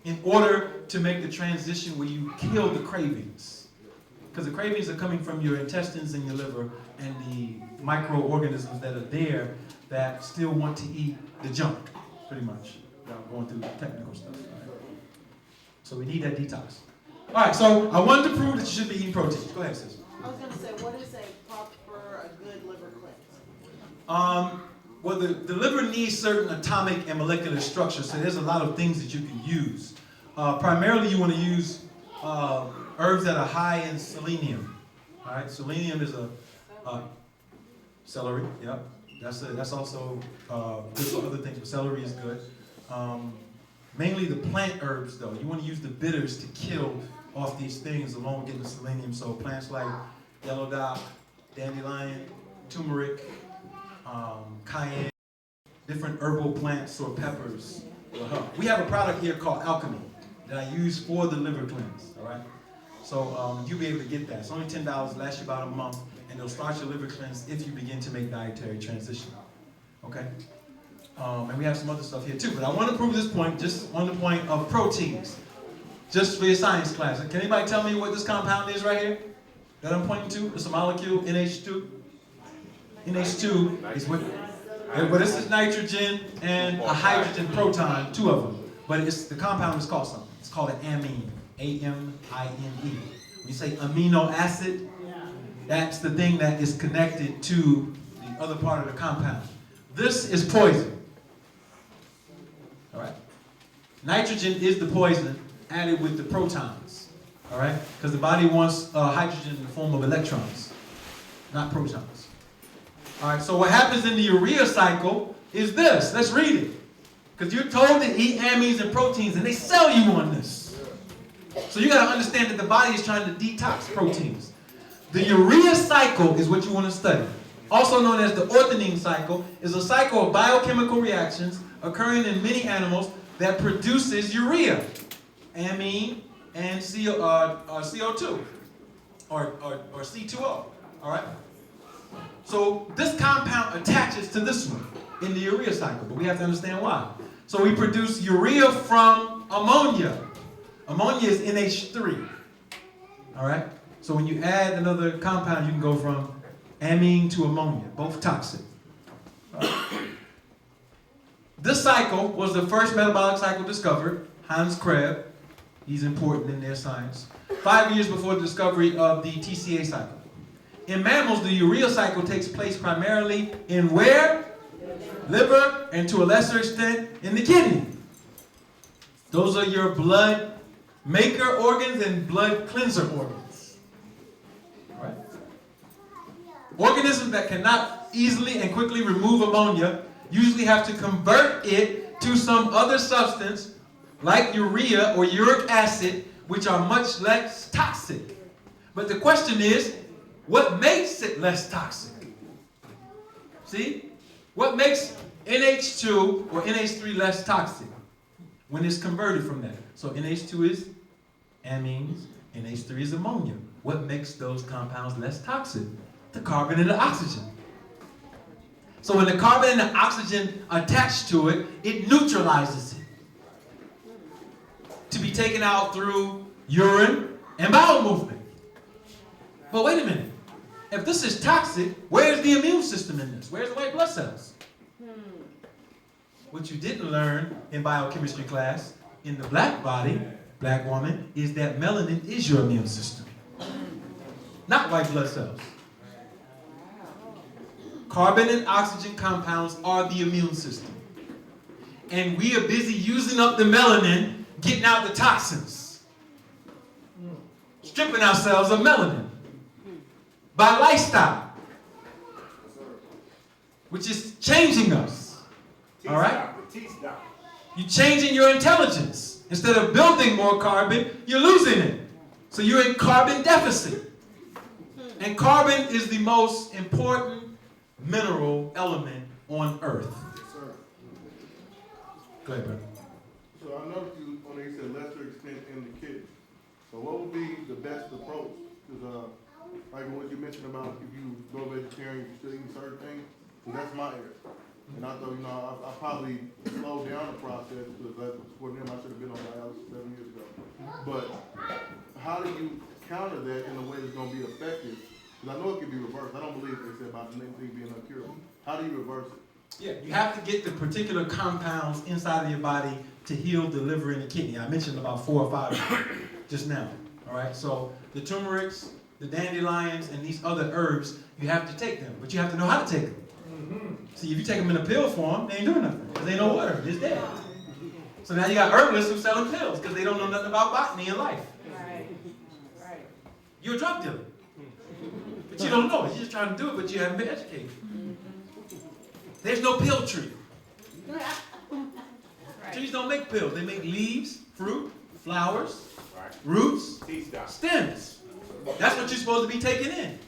In order to make the transition where you kill the cravings. Because the cravings are coming from your intestines and your liver and the microorganisms that are there that still want to eat the junk, pretty much. Without going through technical stuff. Right? So we need that detox. All right, so I wanted to prove that you should be eating protein. Go ahead, sis. I was going to say, what is a good liver cleanse? Well, the liver needs certain atomic and molecular structures, so there's a lot of things that you can use. Primarily, you want to use herbs that are high in selenium. All right, selenium is a celery. Yep, that's also good for other things, but celery is good. Mainly the plant herbs, though. You want to use the bitters to kill off these things along with getting the selenium. So plants like yellow dock, dandelion, turmeric, cayenne, different herbal plants or peppers will help. We have a product here called Alchemy that I use for the liver cleanse, all right? So you'll be able to get that. It's only $10, lasts you about a month, and it'll start your liver cleanse if you begin to make dietary transition, okay? And we have some other stuff here too, but I want to prove this point just on the point of proteins, just for your science class. Can anybody tell me what this compound is right here that I'm pointing to? It's a molecule, NH2. NH2 is what, but this is nitrogen and a hydrogen proton, two of them. But the compound is called something. It's called an amine, A-M-I-N-E. When you say amino acid, that's the thing that is connected to the other part of the compound. This is poison. All right? Nitrogen is the poison added with the protons. All right? Because the body wants hydrogen in the form of electrons, not protons. All right, so what happens in the urea cycle is this. Let's read it. Because you're told to eat amines and proteins, and they sell you on this. So you got to understand that the body is trying to detox proteins. The urea cycle is what you want to study. Also known as the orthogonine cycle, is a cycle of biochemical reactions occurring in many animals that produces urea, amine, and CO2, or C2O. All right? So this compound attaches to this one in the urea cycle, but we have to understand why. So we produce urea from ammonia. Ammonia is NH3. All right? So when you add another compound, you can go from amine to ammonia, both toxic. This cycle was the first metabolic cycle discovered. Hans Krebs, he's important in their science, 5 years before the discovery of the TCA cycle. In mammals, the urea cycle takes place primarily in where? Liver, and to a lesser extent, in the kidney. Those are your blood maker organs and blood cleanser organs. Right? Organisms that cannot easily and quickly remove ammonia usually have to convert it to some other substance like urea or uric acid, which are much less toxic. But the question is, what makes it less toxic? See? What makes NH2 or NH3 less toxic when it's converted from that? So NH2 is amines, NH3 is ammonia. What makes those compounds less toxic? The carbon and the oxygen. So when the carbon and the oxygen attach to it, it neutralizes it to be taken out through urine and bowel movement. But wait a minute. If this is toxic, where's the immune system in this? Where's the white blood cells? What you didn't learn in biochemistry class, in the black body, black woman, is that melanin is your immune system. Not white blood cells. Carbon and oxygen compounds are the immune system. And we are busy using up the melanin, getting out the toxins. Stripping ourselves of melanin. By lifestyle, which is changing us. All right? You're changing your intelligence. Instead of building more carbon, you're losing it. So you're in carbon deficit. And carbon is the most important mineral element on Earth. Yes, sir. Go ahead, brother. So I noticed you said lesser extent in the kidney. So what would be the best approach? Because like what you mentioned about if you go vegetarian, you still eat certain things. So that's my area. And I thought, I probably slowed down the process because for them I should have been on dialysis 7 years ago. But how do you counter that in a way that's going to be effective? Because I know it can be reversed. I don't believe they said about anything being incurable. How do you reverse it? Yeah, you have to get the particular compounds inside of your body to heal the liver and the kidney. I mentioned about 4 or 5 of them just now. All right, so the turmerics, the dandelions, and these other herbs, you have to take them, but you have to know how to take them. See, if you take them in a pill form, they ain't doing nothing, because they ain't no water, it's dead. So now you got herbalists who selling pills, because they don't know nothing about botany and life. Right. Right. You're a drug dealer. But you don't know it, you're just trying to do it, but you haven't been educated. There's no pill tree. Trees don't make pills, they make leaves, fruit, flowers, roots, stems. That's what you're supposed to be taking in.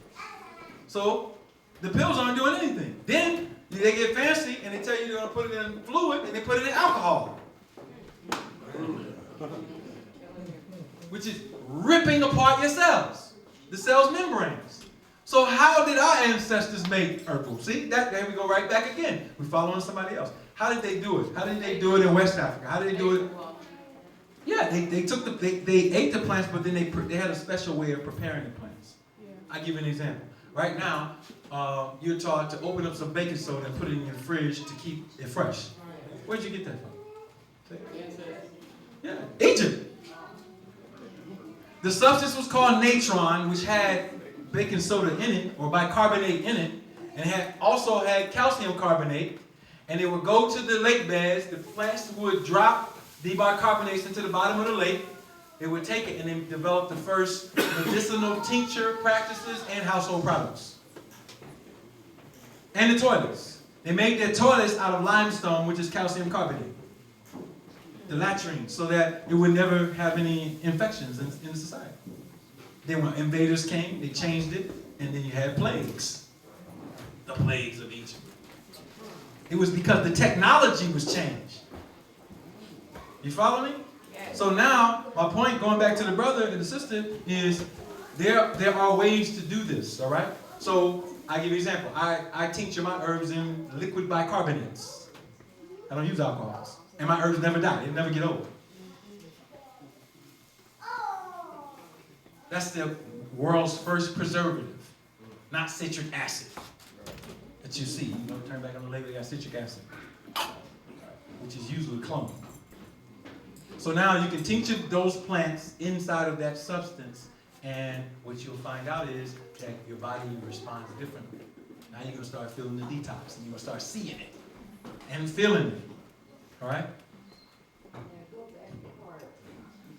So the pills aren't doing anything. Then they get fancy and they tell you they're going to put it in fluid and they put it in alcohol. which is ripping apart your cells, the cell's membranes. So how did our ancestors make herbal? See, there we go right back again. We're following somebody else. How did they do it? How did they do it in West Africa? How did they do it? Yeah, they took they ate the plants, but then they had a special way of preparing the plants. I'll give you an example. Right now, you're taught to open up some baking soda and put it in your fridge to keep it fresh. Where'd you get that from? Yeah, Egypt. The substance was called natron, which had baking soda in it, or bicarbonate in it, and also had calcium carbonate. And it would go to the lake beds. The plants would drop the bicarbonates into the bottom of the lake. They would take it and then develop the first medicinal tincture practices and household products. And the toilets. They made their toilets out of limestone, which is calcium carbonate. The latrine, so that it would never have any infections in society. Then when invaders came, they changed it, and then you had plagues. The plagues of Egypt. It was because the technology was changed. You follow me? Yes. So now, my point, going back to the brother and the sister, is there are ways to do this, all right? So, I give you an example. I tincture my herbs in liquid bicarbonates. I don't use alcohols. And my herbs never die. They never get old. That's the world's first preservative, not citric acid. That you see. You know, turn back on the label, they got citric acid, which is usually cloned. So now you can tincture those plants inside of that substance, and what you'll find out is that your body responds differently. Now you're going to start feeling the detox, and you're going to start seeing it and feeling it. All right?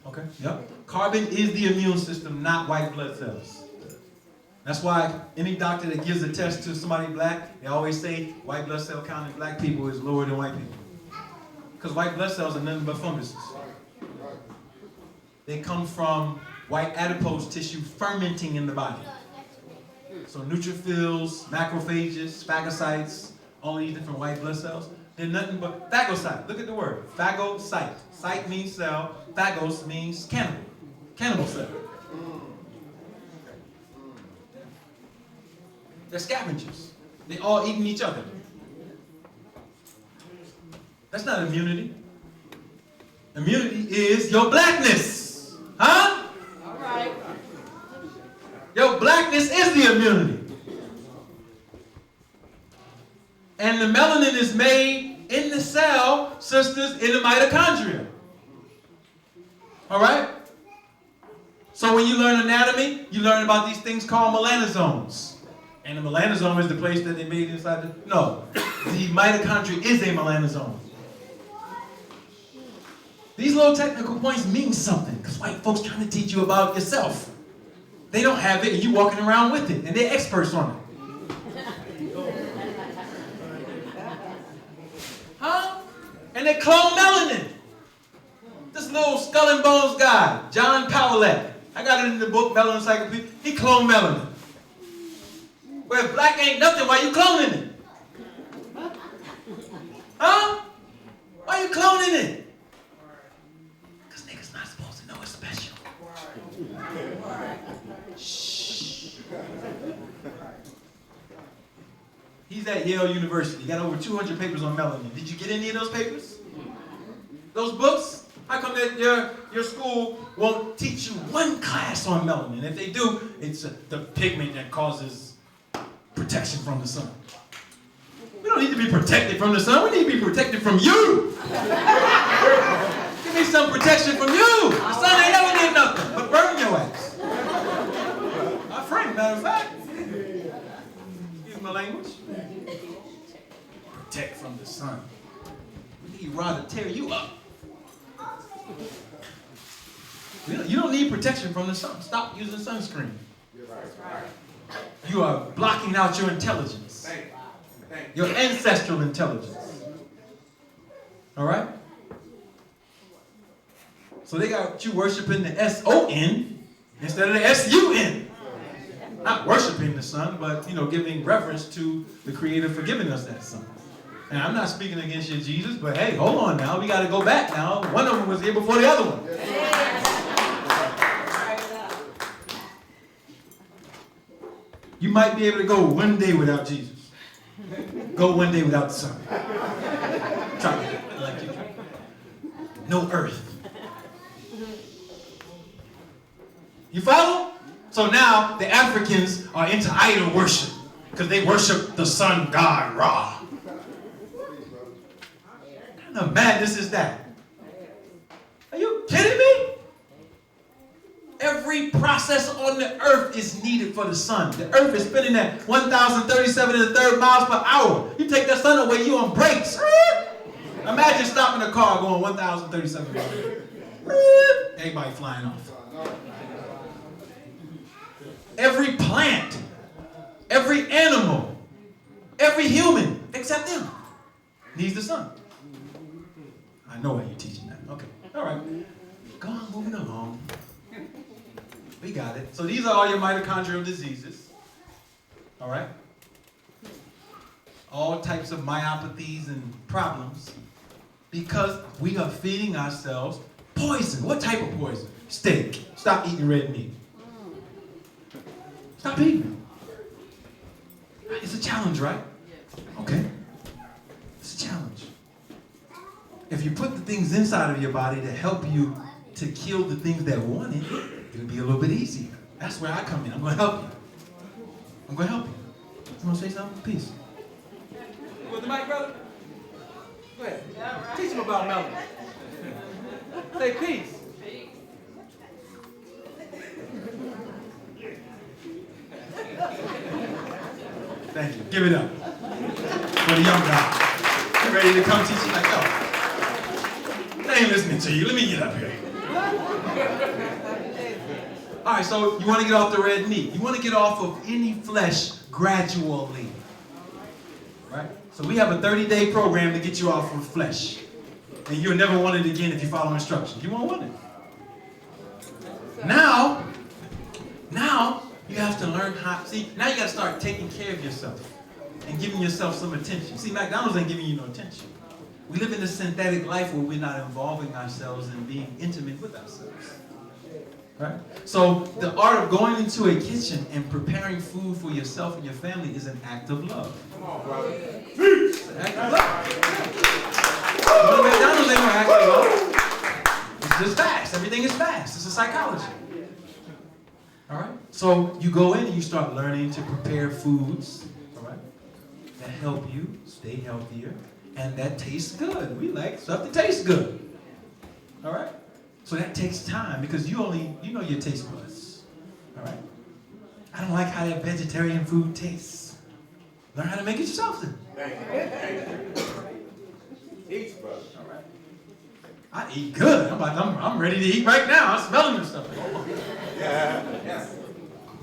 Okay, yep. Carbon is the immune system, not white blood cells. That's why any doctor that gives a test to somebody black, they always say white blood cell count in black people is lower than white people. Because white blood cells are nothing but funguses. They come from white adipose tissue fermenting in the body. So neutrophils, macrophages, phagocytes, all these different white blood cells, they're nothing but phagocyte. Look at the word, phagocyte. Cyte means cell, phagos means cannibal, cannibal cell. They're scavengers. They all eating each other. That's not immunity. Immunity is your blackness. Huh? All right. Your blackness is the immunity. And the melanin is made in the cell, sisters, in the mitochondria. All right? So when you learn anatomy, you learn about these things called melanosomes. And the melanosome is the place that they made inside the... No. The mitochondria is a melanosome. These little technical points mean something, because white folks trying to teach you about yourself. They don't have it, and you walking around with it, and they're experts on it. Huh? And they clone melanin. This little skull and bones guy, John Powlett, I got it in the book, Melanin Encyclopedia, he cloned melanin. Well, if black ain't nothing, why you cloning it? Huh? Why you cloning it? Because niggas not supposed to know it's special. Shh. He's at Yale University. He got over 200 papers on melanin. Did you get any of those papers? Those books? How come that your school won't teach you one class on melanin? If they do, it's the pigment that causes protection from the sun. We don't need to be protected from the sun. We need to be protected from you. Give me some protection from you. The sun ain't never did nothing but burn your ass. My friend, matter of fact. Excuse my language. Protect from the sun. We need Rod to tear you up. You don't need protection from the sun. Stop using sunscreen. You are blocking out your intelligence. Your ancestral intelligence. All right? So they got you worshiping the S-O-N instead of the S-U-N. Not worshiping the sun, but, giving reverence to the Creator for giving us that sun. And I'm not speaking against you, Jesus, but hey, hold on now. We got to go back now. One of them was here before the other one. You might be able to go one day without Jesus. Go one day without the sun. Try it. Like you. No earth. You follow? So now the Africans are into idol worship because they worship the sun god Ra. What kind of madness is that? Are you kidding me? Every process on the earth is needed for the sun. The earth is spinning at 1,037 1/3 miles per hour. You take that sun away, you on brakes. Imagine stopping a car going 1,037 miles. Everybody flying off. Every plant, every animal, every human, except them, needs the sun. I know why you're teaching that. Okay, all right. Go on, moving along. We got it. So these are all your mitochondrial diseases. All right? All types of myopathies and problems because we are feeding ourselves poison. What type of poison? Steak. Stop eating red meat. Stop eating it. It's a challenge, right? Okay. It's a challenge. If you put the things inside of your body to help you to kill the things that want it, it'll be a little bit easier. That's where I come in. I'm going to help you. I'm going to help you. You want to say something? Peace. You want the mic, brother? Go ahead. Teach him about melanin. Say peace. Thank you. Give it up for the young guy. You ready to come teach you like, yo, they ain't listening to you. Let me get up here. All right, so you want to get off the red meat. You want to get off of any flesh gradually. Right? So we have a 30-day program to get you off of flesh. And you'll never want it again if you follow instructions. You won't want it. Now you have to learn how, see, now you got to start taking care of yourself and giving yourself some attention. See, McDonald's ain't giving you no attention. We live in a synthetic life where we're not involving ourselves and being intimate with ourselves. Right? So the art of going into a kitchen and preparing food for yourself and your family is an act of love. Come on, brother. It's an act of love. But McDonald's ain't gonna act of love. It's just fast. Everything is fast. It's a psychology. All right? So you go in and you start learning to prepare foods, all right, that help you stay healthier and that tastes good. We like stuff that tastes good. All right? So that takes time because you know your taste buds. All right? I don't like how that vegetarian food tastes. Learn how to make it yourself then. Thank you. Eat, brother. All right. I eat good. I'm ready to eat right now. I'm smelling this stuff. Yeah.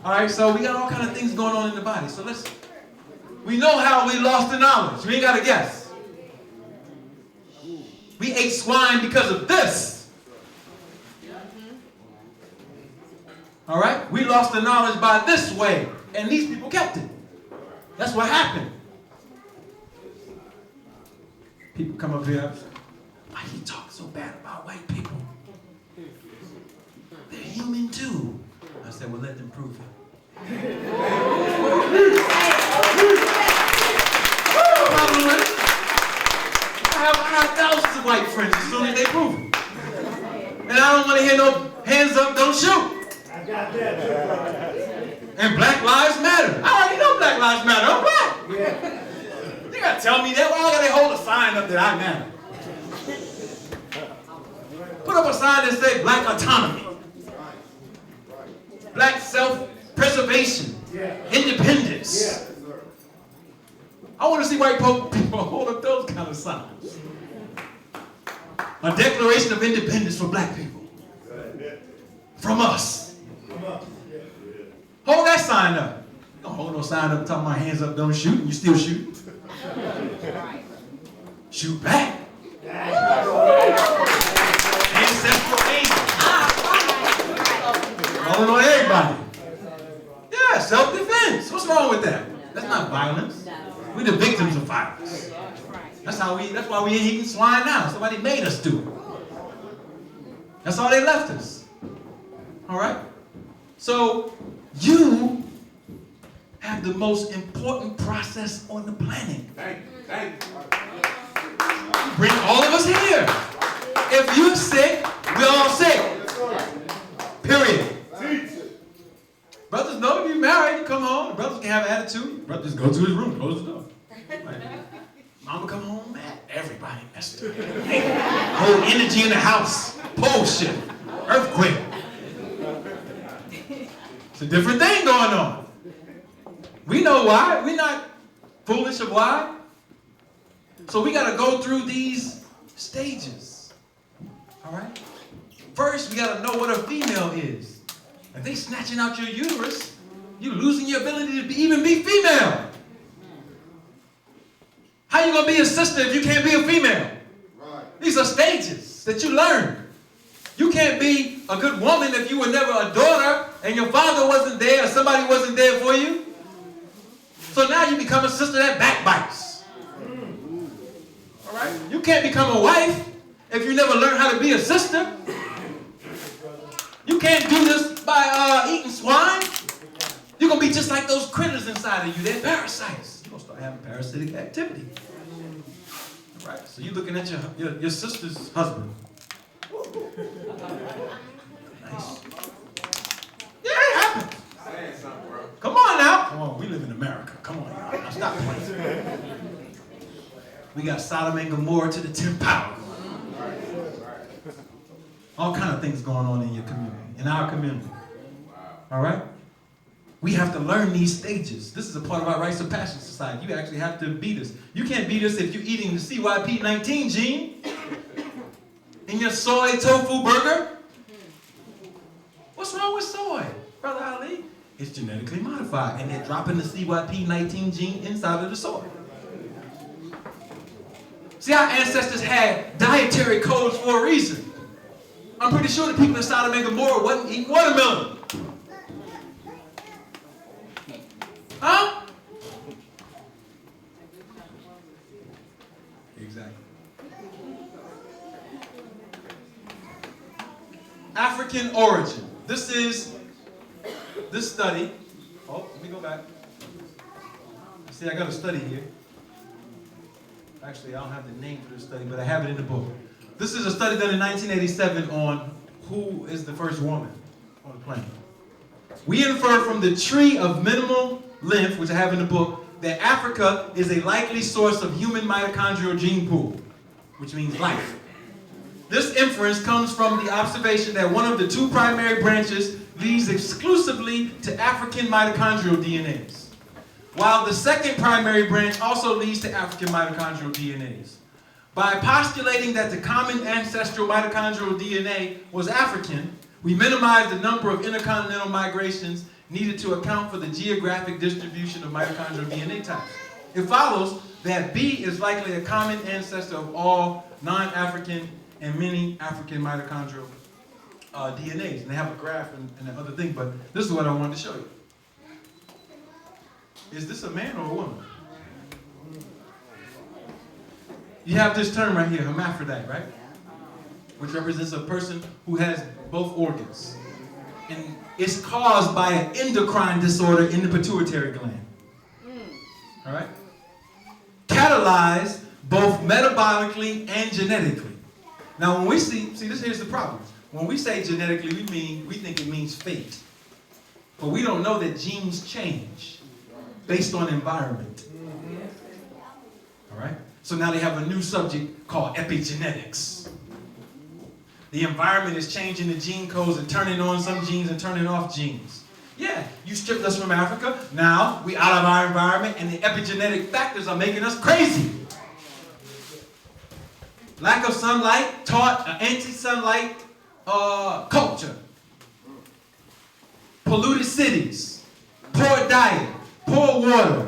All right, so we got all kind of things going on in the body. So we know how we lost the knowledge. We ain't got to guess. We ate swine because of this. All right? We lost the knowledge by this way, and these people kept it. That's what happened. People come up here and say, why you talk so bad about white people? They're human too. I said, well, let them prove it. I have thousands of white friends as soon as they prove it. And I don't want to hear no hands up, don't shoot. I got that. And Black Lives Matter. I already know Black Lives Matter. I'm black. Yeah. You gotta tell me that. Why gotta they hold a sign up that I matter? Put up a sign that says black autonomy. Black self-preservation. Yeah. Independence. Yeah. I want to see white people hold up those kind of signs. A declaration of independence for black people. From us. Hold that sign up. Don't hold no sign up talking about hands up, don't shoot, and you still shoot. Shoot back. Ancestral anger. Rolling on everybody. Yeah, self-defense. What's wrong with that? That's not violence. We're the victims of violence. That's That's why we ain't eating swine now. Somebody made us do it. That's all they left us. All right? So you have the most important process on the planet. Thank you. Bring all of us here. If you're sick, we're all sick. Period. Brothers know if you're married, you come home. The brothers can have an attitude. Brothers go to his room, close the door. Right. Mama come home mad. Everybody messed up. Whole energy in the house. Bullshit. Earthquake. It's a different thing going on. We know why. We're not foolish of why. So we got to go through these stages. All right? First, we got to know what a female is. If they snatching out your uterus, you're losing your ability to even be female. How you going to be a sister if you can't be a female? Right. These are stages that you learn. You can't be a good woman if you were never a daughter and your father wasn't there or somebody wasn't there for you. So now you become a sister that backbites. All right? You can't become a wife if you never learn how to be a sister. You can't do this by eating swine. You're going to be just like those critters inside of you. They're parasites. You're going to start having parasitic activity. All right? So you're looking at your sister's husband. Nice. Yeah, it happens. Come on now. Come on, we live in America. Come on, y'all. Now stop playing. We got Sodom and Gomorrah to the 10th power. All kind of things going on in your community, in our community. All right? We have to learn these stages. This is a part of our Rites of Passage Society. You actually have to beat us. You can't beat us if you're eating the CYP19 gene in your soy tofu burger. What's wrong with soy, Brother Ali? It's genetically modified, and they're dropping the CYP19 gene inside of the soy. See, our ancestors had dietary codes for a reason. I'm pretty sure the people in Sodom and Gomorrah wasn't eating watermelon. Huh? Exactly. African origin. This study. Oh, let me go back. See, I got a study here. Actually, I don't have the name for this study, but I have it in the book. This is a study done in 1987 on who is the first woman on the planet. We infer from the tree of minimal length, which I have in the book, that Africa is a likely source of human mitochondrial gene pool, which means life. This inference comes from the observation that one of the two primary branches leads exclusively to African mitochondrial DNAs, while the second primary branch also leads to African mitochondrial DNAs. By postulating that the common ancestral mitochondrial DNA was African, we minimized the number of intercontinental migrations needed to account for the geographic distribution of mitochondrial DNA types. It follows that B is likely a common ancestor of all non-African and many African mitochondrial DNAs. And they have a graph and that other thing, but this is what I wanted to show you. Is this a man or a woman? You have this term right here, hermaphrodite, right? Which represents a person who has both organs. And it's caused by an endocrine disorder in the pituitary gland. All right? Catalyzed both metabolically and genetically. Now, when we here's the problem. When we say genetically, we think it means fate. But we don't know that genes change based on environment. All right? So now they have a new subject called epigenetics. The environment is changing the gene codes and turning on some genes and turning off genes. Yeah, you stripped us from Africa. Now we out of our environment and the epigenetic factors are making us crazy. Lack of sunlight taught an anti-sunlight culture. Polluted cities, poor diet, poor water,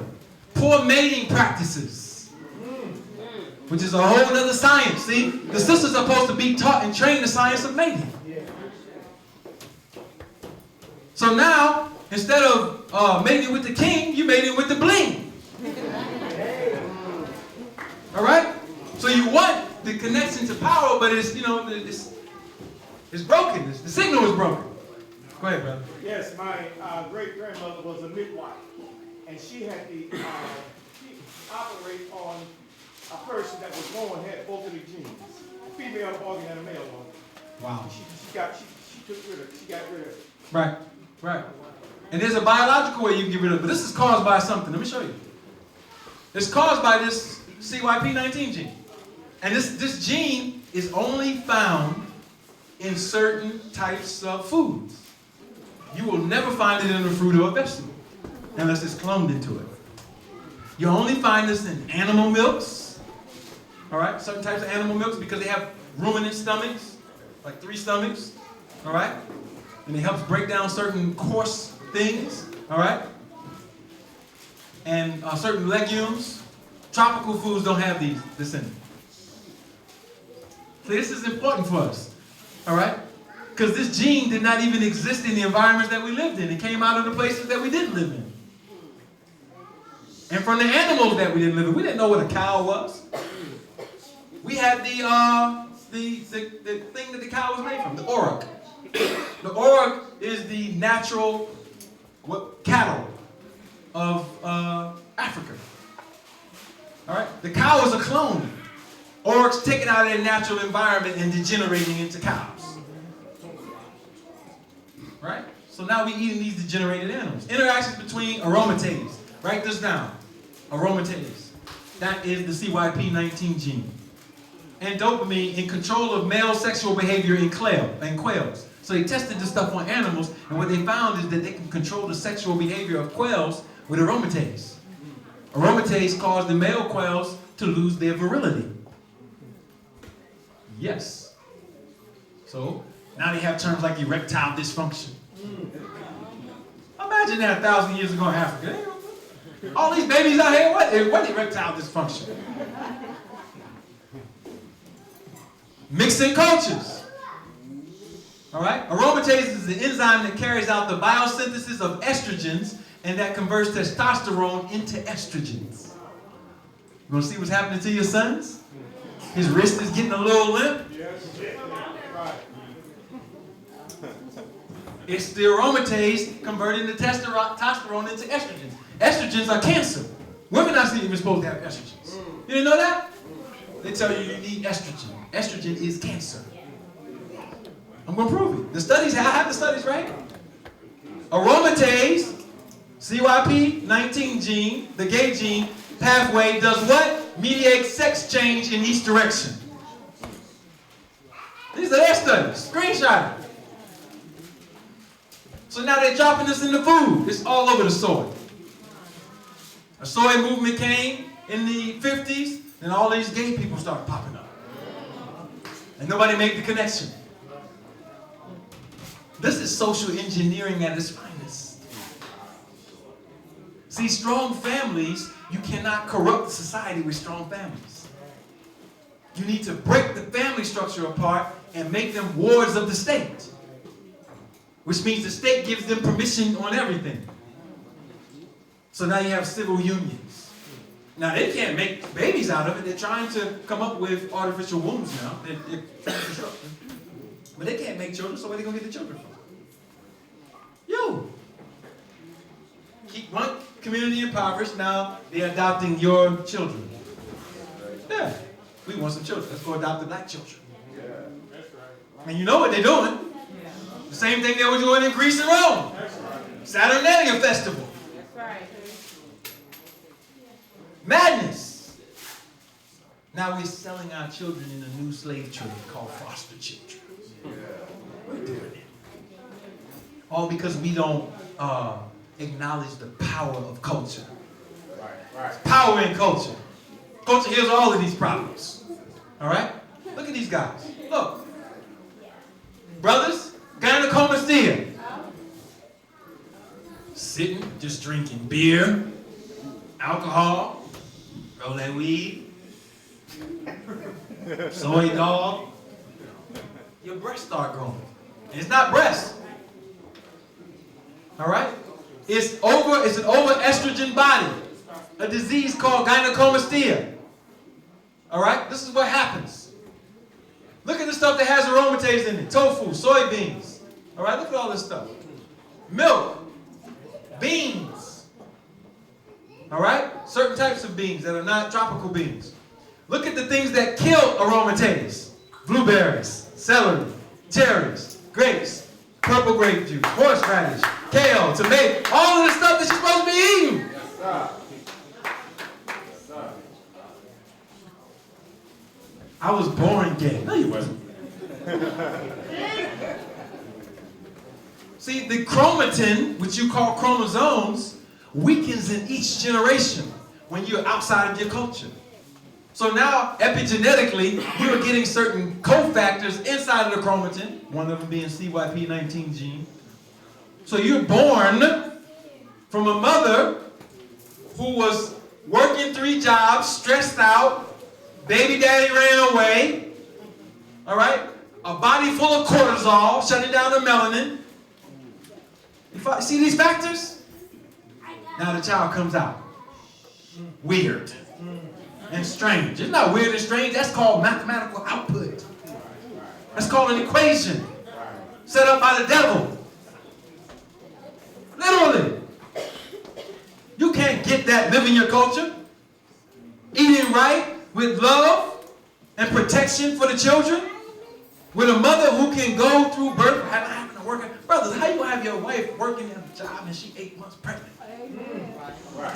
poor mating practices, which is a whole other science. See, the sisters are supposed to be taught and trained the science of mating. So now, instead of mating with the king, you mating with the bling. All right? So you want the connection to power, but it's, you know, it's broken. The signal is broken. Go ahead, brother. Yes, my great-grandmother was a midwife, and she had the, she operate on a person that was born, had both of the genes, a female organ and a male organ. Wow. She got rid of it. Right, right. And there's a biological way you can get rid of it, but this is caused by something. Let me show you. It's caused by this CYP19 gene. And this gene is only found in certain types of foods. You will never find it in a fruit or a vegetable unless it's cloned into it. You only find this in animal milks, all right? Certain types of animal milks because they have ruminant stomachs, like 3 stomachs, all right? And it helps break down certain coarse things, all right? And certain legumes. Tropical foods don't have this in it. So this is important for us, all right? Because this gene did not even exist in the environments that we lived in. It came out of the places that we didn't live in. And from the animals that we didn't live in. We didn't know what a cow was. We had the thing that the cow was made from, the auroch. The auroch is the natural cattle of Africa. All right? The cow is a clone. Aurochs taken out of their natural environment and degenerating into cows. Right? So now we're eating these degenerated animals. Interactions between aromatase. Write this down. Aromatase. That is the CYP19 gene. And dopamine in control of male sexual behavior in quails. So they tested this stuff on animals, and what they found is that they can control the sexual behavior of quails with aromatase. Aromatase caused the male quails to lose their virility. Yes. So now they have terms like erectile dysfunction. Imagine that 1,000 years ago in Africa. All these babies out here, what erectile dysfunction? Mixing cultures. All right? Aromatase is the enzyme that carries out the biosynthesis of estrogens and that converts testosterone into estrogens. You want to see what's happening to your sons? His wrist is getting a little limp. It's the aromatase converting the testosterone into estrogens. Estrogens are cancer. Women are not even supposed to have estrogens. You didn't know that? They tell you need estrogen. Estrogen is cancer. I'm going to prove it. The studies, I have the studies right here. Aromatase, CYP19 gene, the gay gene pathway does what? Mediates sex change in each direction. These are their studies. Screenshot it. So now they're dropping this in the food. It's all over the soy. A soy movement came in the 50s, and all these gay people started popping up. And nobody made the connection. This is social engineering at its finest. See, strong families, you cannot corrupt society with strong families. You need to break the family structure apart and make them wards of the state. Which means the state gives them permission on everything. So now you have civil unions. Now they can't make babies out of it. They're trying to come up with artificial wombs now. They're trying to construct them. But they can't make children, so where are they going to get the children from? You. Keep one community impoverished, now they're adopting your children. Yeah. We want some children. Let's go adopt the black children. Yeah, that's right. And you know what they're doing. The same thing they were doing in Greece and Rome. That's right. Saturnalia Festival. That's right. Madness. Now we're selling our children in a new slave trade called foster children. We're doing it. All because we don't acknowledge the power of culture. Right. Power in culture. Culture heals all of these problems. All right? Look at these guys. Look. Brothers, gynecomastia. Sitting, just drinking beer, alcohol, roll that weed, soy dog. Your breasts start growing. And it's not breasts. All right? It's an overestrogen body. A disease called gynecomastia. All right? This is what happens. Look at the stuff that has aromatase in it. Tofu, soybeans. All right? Look at all this stuff. Milk, beans. All right? Certain types of beans that are not tropical beans. Look at the things that kill aromatase. Blueberries, celery, cherries, grapes, purple grape juice, horseradish, kale, tomato, all of the stuff that you're supposed to be eating. Yes, sir. Yes, sir. I was born gay. No, you wasn't. See, the chromatin, which you call chromosomes, weakens in each generation when you're outside of your culture. So now, epigenetically, you are getting certain cofactors inside of the chromatin, one of them being CYP19 gene. So you're born from a mother who was working 3 jobs, stressed out, baby daddy ran away, all right? A body full of cortisol, shutting down the melanin. You see these factors? Now the child comes out. Weird and strange. It's not weird and strange. That's called mathematical output. That's called an equation set up by the devil. Literally. You can't get that living your culture. Eating right with love and protection for the children. With a mother who can go through birth having to work. Brothers, how you have your wife working at a job and she 8 months pregnant?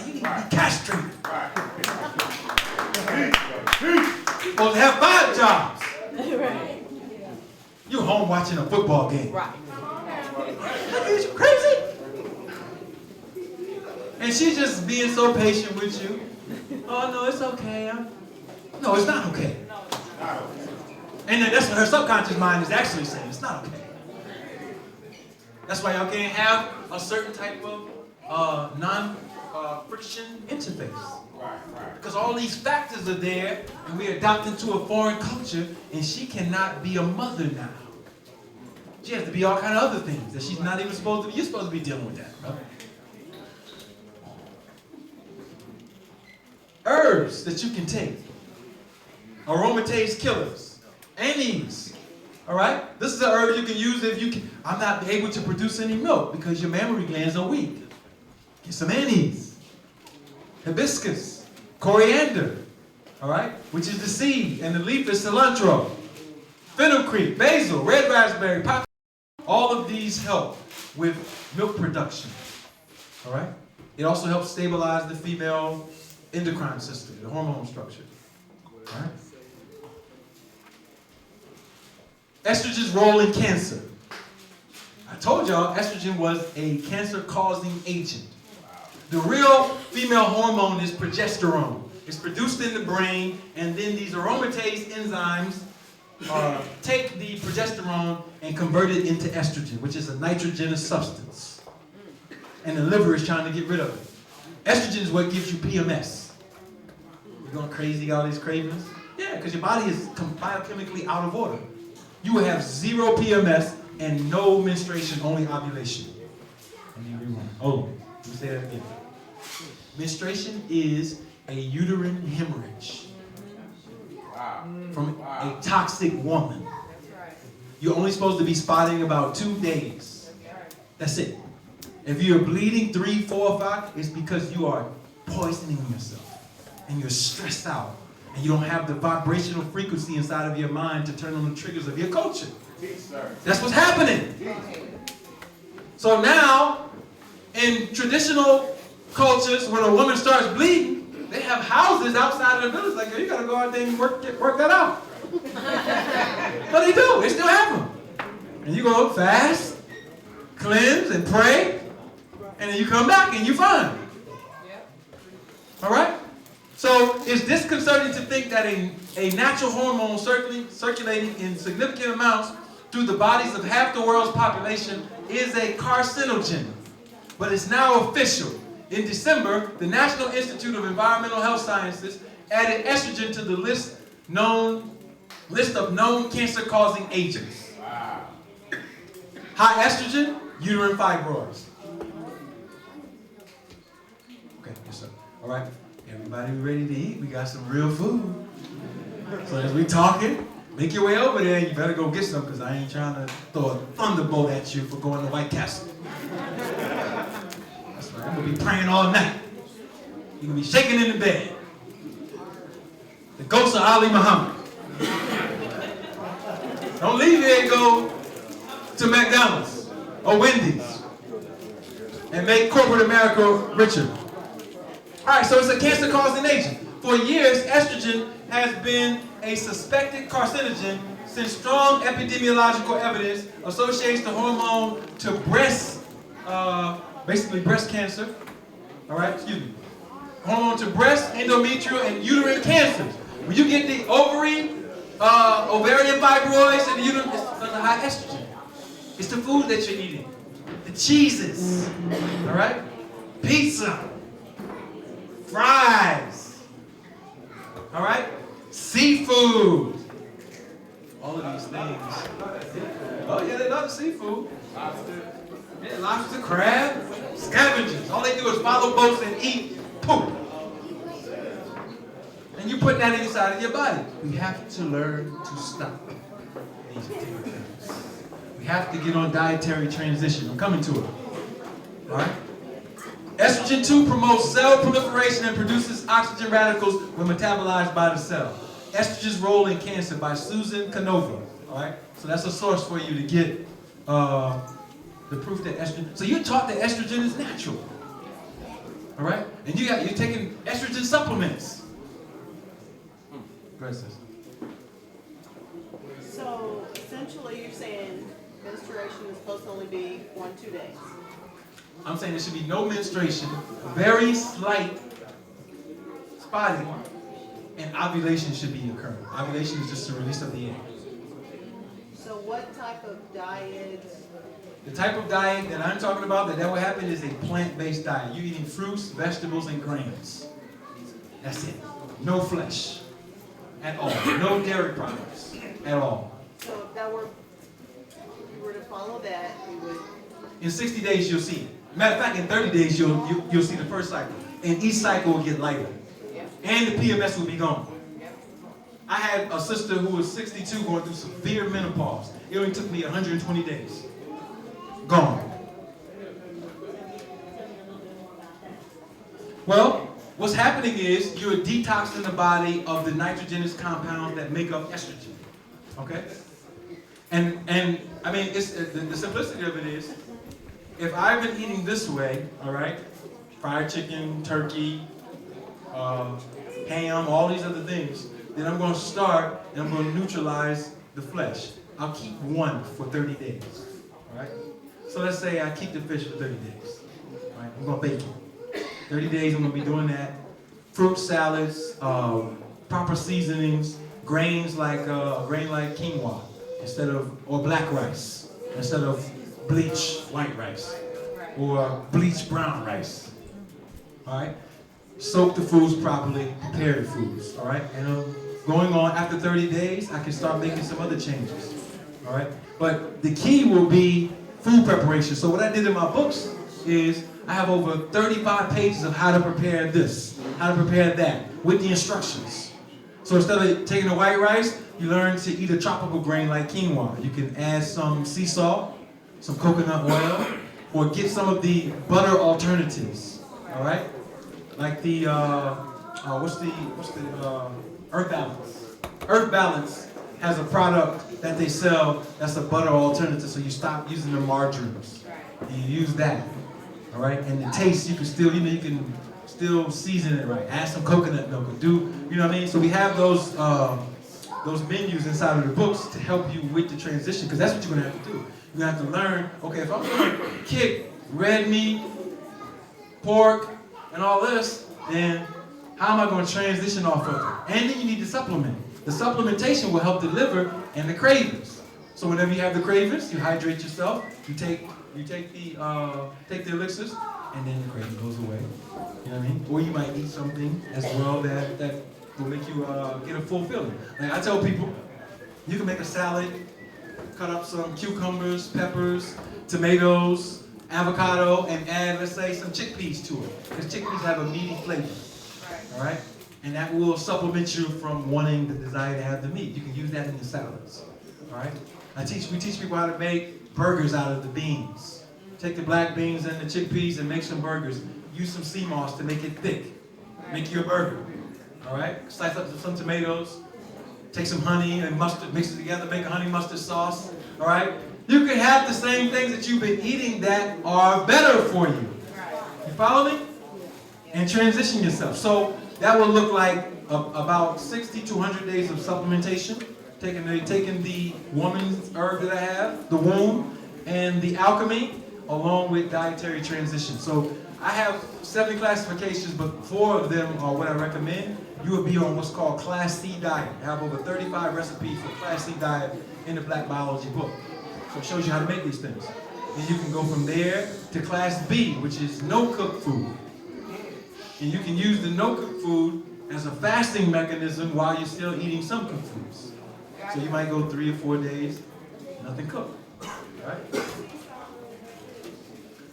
You need to be castrated. You're supposed to have 5 jobs. You're home watching a football game. Look at you, crazy. And she's just being so patient with you. Oh, no, it's okay. No, it's not okay. And then that's what her subconscious mind is actually saying. It's not okay. That's why y'all can't have a certain type of non-friction interface. Because all these factors are there, and we adopt into a foreign culture, and she cannot be a mother now. She has to be all kind of other things that she's not even supposed to be. You're supposed to be dealing with that, bro. Herbs that you can take. Aromatase killers. Anise. All right? This is an herb you can use if you can. I'm not able to produce any milk because your mammary glands are weak. Get some anise. Hibiscus. Coriander. All right? Which is the seed, and the leaf is cilantro. Fenugreek, basil, red raspberry, pop. All of these help with milk production. All right? It also helps stabilize the female endocrine system, the hormone structure. All right? Estrogen's role in cancer. I told y'all estrogen was a cancer-causing agent. The real female hormone is progesterone. It's produced in the brain, and then these aromatase enzymes take the progesterone and convert it into estrogen, which is a nitrogenous substance. And the liver is trying to get rid of it. Estrogen is what gives you PMS. You're going crazy, got all these cravings? Yeah, because your body is biochemically out of order. You will have 0 PMS and no menstruation, only ovulation. Oh, let me say that again. Menstruation is a uterine hemorrhage from a toxic woman. You're only supposed to be spotting about 2 days. That's it. If you're bleeding 3, 4, 5, it's because you are poisoning yourself and you're stressed out and you don't have the vibrational frequency inside of your mind to turn on the triggers of your culture. That's what's happening. So now, in traditional cultures, when a woman starts bleeding, they have houses outside of the village. Like, you gotta go out there and work that out. But they do. They still have them. And you go fast, cleanse, and pray, and then you come back and you're fine. All right? So it's disconcerting to think that a natural hormone circulating in significant amounts through the bodies of half the world's population is a carcinogen. But it's now official. In December, the National Institute of Environmental Health Sciences added estrogen to the list of known cancer-causing agents. High estrogen, uterine fibroids. Okay, yes sir. All right, everybody ready to eat? We got some real food. So as we talking, make your way over there. You better go get some because I ain't trying to throw a thunderbolt at you for going to White Castle. That's right. I'm gonna be praying all night. You're gonna be shaking in the bed. The ghost of Ali Muhammad. Don't leave here and go to McDonald's or Wendy's and make corporate America richer. All right, so it's a cancer-causing agent. For years, estrogen has been a suspected carcinogen since strong epidemiological evidence associates the hormone to basically breast cancer. All right, excuse me. Hormone to breast, endometrial, and uterine cancers. When you get the ovarian fibroids and the uterine, it's because of high estrogen. It's the food that you're eating. The cheeses, all right? Pizza, fries, all right? Seafood. All of these things. Oh yeah, they love seafood. Yeah, lobster, crab, scavengers. All they do is follow boats and eat poop. And you put that inside of your body. We have to learn to stop these things. We have to get on dietary transition. I'm coming to it. All right? Estrogen 2 promotes cell proliferation and produces oxygen radicals when metabolized by the cell. Estrogen's Role in Cancer by Susan Canova. All right? So that's a source for you to get the proof that estrogen. So you're taught that estrogen is natural. All right? And you're taking estrogen supplements. Go ahead, sis. So essentially you're saying menstruation is supposed to only be 1-2 days. I'm saying there should be no menstruation, very slight spotting, and ovulation should be occurring. Ovulation is just the release of the egg. So what type of diet? The type of diet that I'm talking about that will happen is a plant-based diet. You're eating fruits, vegetables, and grains. That's it. No flesh at all. No dairy products at all. So if that were, if you were to follow that, you would. In 60 days, you'll see it. Matter of fact, in 30 days, you'll see the first cycle. And each cycle will get lighter. And the PMS will be gone. I had a sister who was 62 going through severe menopause. It only took me 120 days. Gone. Well, what's happening is you're detoxing the body of the nitrogenous compounds that make up estrogen. Okay? And I mean, it's the simplicity of it is, if I've been eating this way, all right, fried chicken, turkey, ham, all these other things, then I'm going to start and I'm going to neutralize the flesh. I'll keep one for 30 days, all right? So let's say I keep the fish for 30 days, all right? I'm going to bake it. 30 days I'm going to be doing that. Fruit salads, proper seasonings, grains like a grain like quinoa or black rice instead of bleached white rice or bleached brown rice. All right? Soak the foods properly, prepare the foods. All right? And going on after 30 days, I can start making some other changes. All right? But the key will be food preparation. So what I did in my books is I have over 35 pages of how to prepare this, how to prepare that, with the instructions. So instead of taking the white rice, you learn to eat a tropical grain like quinoa. You can add some sea salt, some coconut oil, or get some of the butter alternatives. All right, like the Earth Balance. Earth Balance has a product that they sell that's a butter alternative, so you stop using the margarines and you use that. All right, and the taste you can still, you can still season it right. Add some coconut milk, or do, you know what I mean? So we have those menus inside of the books to help you with the transition, because that's what you're gonna have to do. You're gonna have to learn, okay, if I'm gonna kick red meat, pork, and all this, then how am I gonna transition off of it? And then you need to supplement. The supplementation will help the liver and the cravings. So whenever you have the cravings, you hydrate yourself, you take the elixirs, and then the craving goes away. You know what I mean? Or you might eat something as well that will make you get a full feeling. Like I tell people, you can make a salad, cut up some cucumbers, peppers, tomatoes, avocado, and add, let's say, some chickpeas to it. Because chickpeas have a meaty flavor. All right? And that will supplement you from wanting the desire to have the meat. You can use that in your salads. All right? We teach people how to make burgers out of the beans. Take the black beans and the chickpeas and make some burgers. Use some sea moss to make it thick. Make you a burger. All right? Slice up some tomatoes. Take some honey and mustard, mix it together, make a honey mustard sauce. All right? You can have the same things that you've been eating that are better for you. You follow me? And transition yourself. So that will look like about 60 to 100 days of supplementation. Taking the woman's herb that I have, the womb, and the alchemy, along with dietary transition. So I have 7 classifications, but 4 of them are what I recommend. You will be on what's called Class C diet. I have over 35 recipes for Class C diet in the Black Biology book. So it shows you how to make these things. And you can go from there to Class B, which is no-cook food. And you can use the no-cook food as a fasting mechanism while you're still eating some cooked foods. So you might go 3 or 4 days, nothing cooked. Right?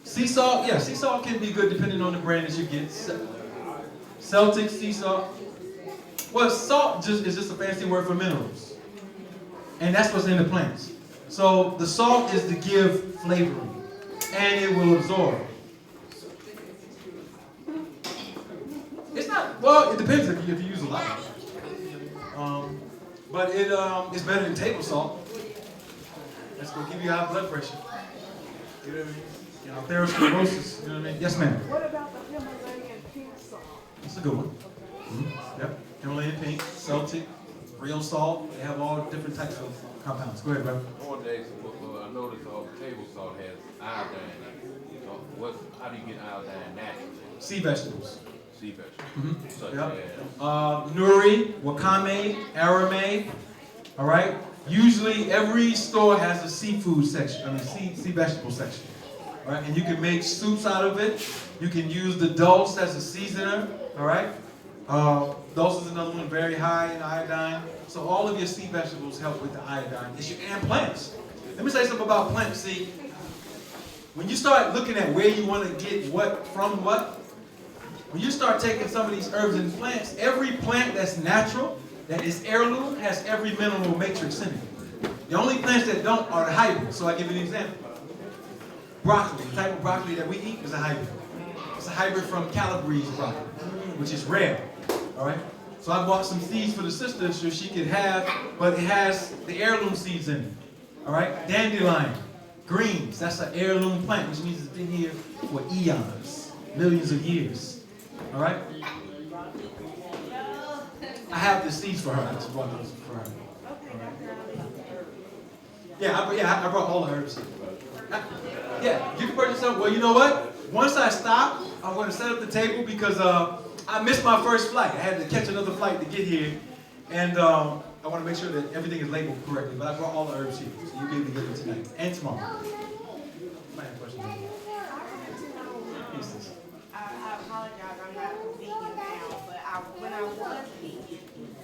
Sea salt, yeah, sea salt can be good depending on the brand that you get. Celtic sea salt. Well, salt is just a fancy word for minerals. And that's what's in the plants. So the salt is to give flavoring. And it will absorb. It's not, well, it depends if you use a lot. But it's better than table salt. That's going to give you high blood pressure. You know what I mean? You know, atherosclerosis. You know what I mean? Yes, ma'am. What about the Himalayan pink salt? That's a good one. Yep. Himalayan pink, Celtic, real salt. They have all different types of compounds. Go ahead, brother. I wanted to ask you, I noticed table salt has iodine in it. How do you get iodine naturally? Sea vegetables. Sea vegetables. Such Yep. as Nuri, wakame, arame. All right. Usually every store has a seafood section. Sea vegetable section. All right. And you can make soups out of it. You can use the dulse as a seasoner. All right. Dulse is another one, very high in iodine. So all of your sea vegetables help with the iodine issue, and plants. Let me say something about plants. See, when you start looking at where you want to get what from what, when you start taking some of these herbs and plants, every plant that's natural, that is heirloom, has every mineral matrix in it. The only plants that don't are the hybrids. So I give you an example. Broccoli, the type of broccoli that we eat is a hybrid. It's a hybrid from Calabrese broccoli, which is rare. All right. So I bought some seeds for the sister so she could have, but it has the heirloom seeds in it. All right. Dandelion, greens. That's an heirloom plant, which means it's been here for eons, millions of years. All right. I have the seeds for her. I just brought those for her. I brought all the herbs. Yeah, you can purchase some. Well, you know what? Once I stop, I'm going to set up the table because I missed my first flight. I had to catch another flight to get here. And I want to make sure that everything is labeled correctly. But I brought all the herbs here. So you'll be able to get them tonight and tomorrow. I have a question. I apologize, I'm not vegan now, but when I was vegan,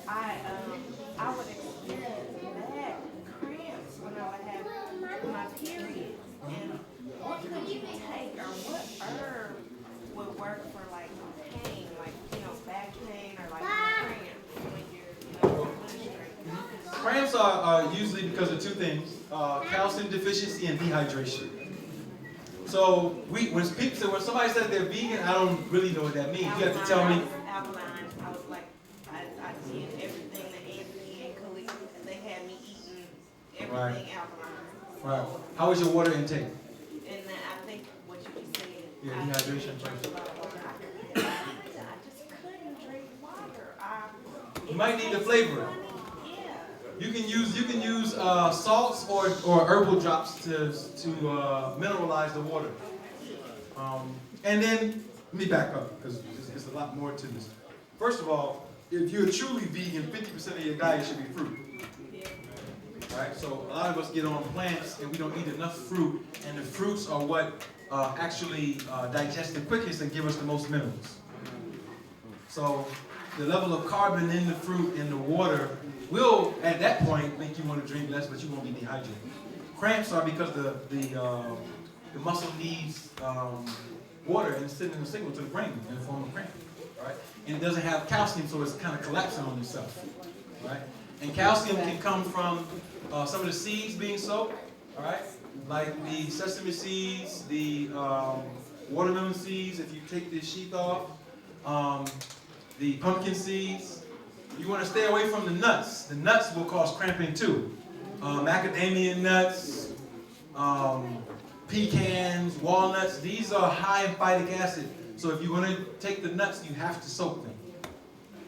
I would experience bad cramps when I would have my period. And what could you take, or what herb would work for like pain, like back pain, or like cramps when you're menstruating? Cramps are usually because of 2 things: calcium deficiency and dehydration. So when somebody says they're vegan, I don't really know what that means. You have to tell me. Alkaline. I was like, I did everything that Anthony and Khalid, they had me eating everything alkaline. Right. How is your water intake? And then I think what you just said. Yeah, I dehydration. drank a lot of water. I just couldn't drink water. You might need to flavor it. Yeah. You can use salts or herbal drops to mineralize the water. And then let me back up because there's a lot more to this. First of all, if you're truly vegan, 50% of your diet should be fruit. Right? So a lot of us get on plants and we don't eat enough fruit, and the fruits are what actually digest the quickest and give us the most minerals. So the level of carbon in the fruit and the water will, at that point, make you want to drink less, but you won't be dehydrated. Cramps are because the muscle needs water and it's sending a signal to the brain in the form of cramp. right? And it doesn't have calcium, so it's kind of collapsing on itself, right? And calcium can come from some of the seeds being soaked, all right? Like the sesame seeds, the watermelon seeds, if you take the sheath off, the pumpkin seeds. You want to stay away from the nuts. The nuts will cause cramping too. Macadamia nuts, pecans, walnuts, these are high in phytic acid. So if you want to take the nuts, you have to soak them.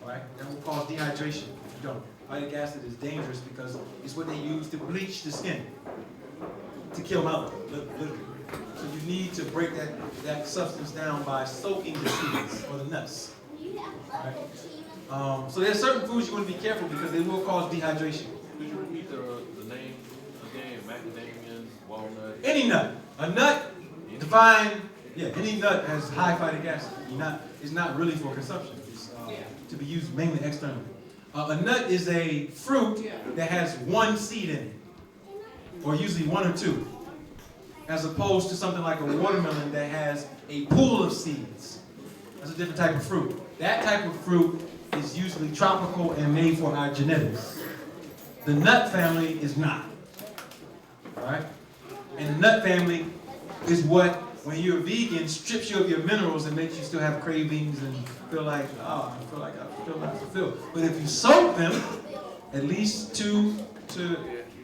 All right? That will cause dehydration if you don't. Phytic acid is dangerous because it's what they use to bleach the skin, to kill melanin, literally. So you need to break that substance down by soaking the seeds or the nuts. All right? So there's certain foods you want to be careful because they will cause dehydration. Could you repeat the name again? Macadamias, walnuts? Any nut. A nut, defined, any nut has high phytic acid. It's not really for consumption. It's to be used mainly externally. A nut is a fruit that has one seed in it, or usually one or two, as opposed to something like a watermelon that has a pool of seeds. That's a different type of fruit. That type of fruit is usually tropical and made for our genetics. The nut family is not. All right? And the nut family is what, when you're a vegan, strips you of your minerals and makes you still have cravings and feel like, I feel not fulfilled. But if you soak them at least 2 to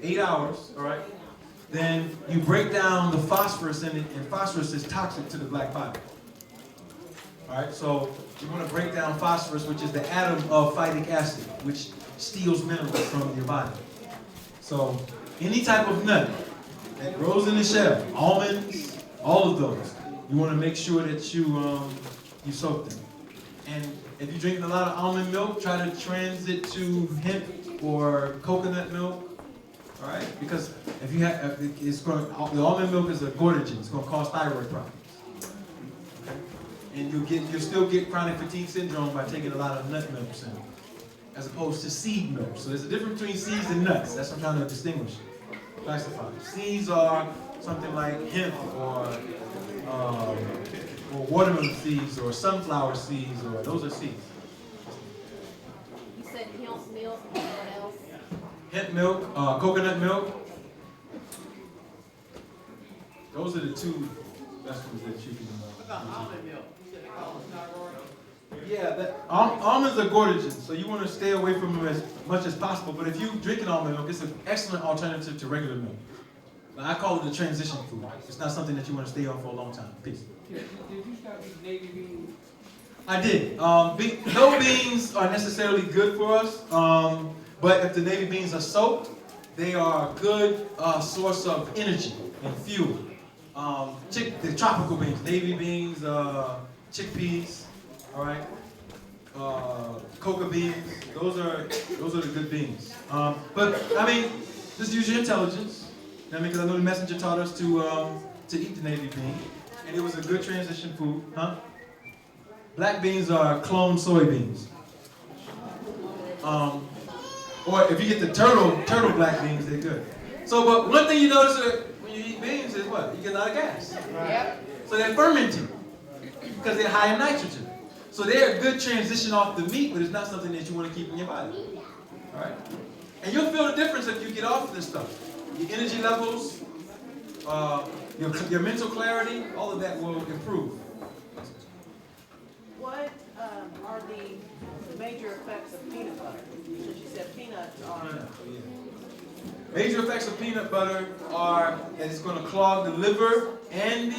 8 hours, all right, then you break down the phosphorus in it, and phosphorus is toxic to the black body. All right, so you want to break down phosphorus, which is the atom of phytic acid, which steals minerals from your body. So any type of nut that grows in the shell, almonds, all of those, you want to make sure that you soak them. And if you're drinking a lot of almond milk, try to transit to hemp or coconut milk. All right, because if you have, the almond milk is a goitrogen. It's going to cause thyroid problems. Okay? And you'll still get chronic fatigue syndrome by taking a lot of nut milk, as opposed to seed milk. So there's a difference between seeds and nuts. That's what I'm trying to distinguish, classify. Seeds are something like hemp or watermelon seeds or sunflower seeds, or those are seeds. You said hemp milk and what else? Hemp milk, coconut milk. Those are the two vegetables that you can. What about almond milk? You said they call it thyroid? Yeah, almonds are goitrogen, so you want to stay away from them as much as possible. But if you drink an almond milk, it's an excellent alternative to regular milk. I call it a transition food. It's not something that you want to stay on for a long time. Peace. Yeah, did you start eating navy beans? I did. No beans are necessarily good for us, but if the navy beans are soaked, they are a good source of energy and fuel. The tropical beans, navy beans, chickpeas, all right, coca beans. Those are the good beans. But I mean, just use your intelligence. Because I know the messenger taught us to eat the navy bean, and it was a good transition food, huh? Black beans are cloned soybeans. Or if you get the turtle black beans, they're good. So, but one thing you notice when you eat beans is what? You get a lot of gas. Yep. So they're fermenting because they're high in nitrogen. So they're a good transition off the meat, but it's not something that you want to keep in your body. All right? And you'll feel the difference if you get off of this stuff. Your energy levels, your mental clarity, all of that will improve. What are the major effects of peanut butter? Since you said peanuts are. Major effects of peanut butter are that it's going to clog the liver and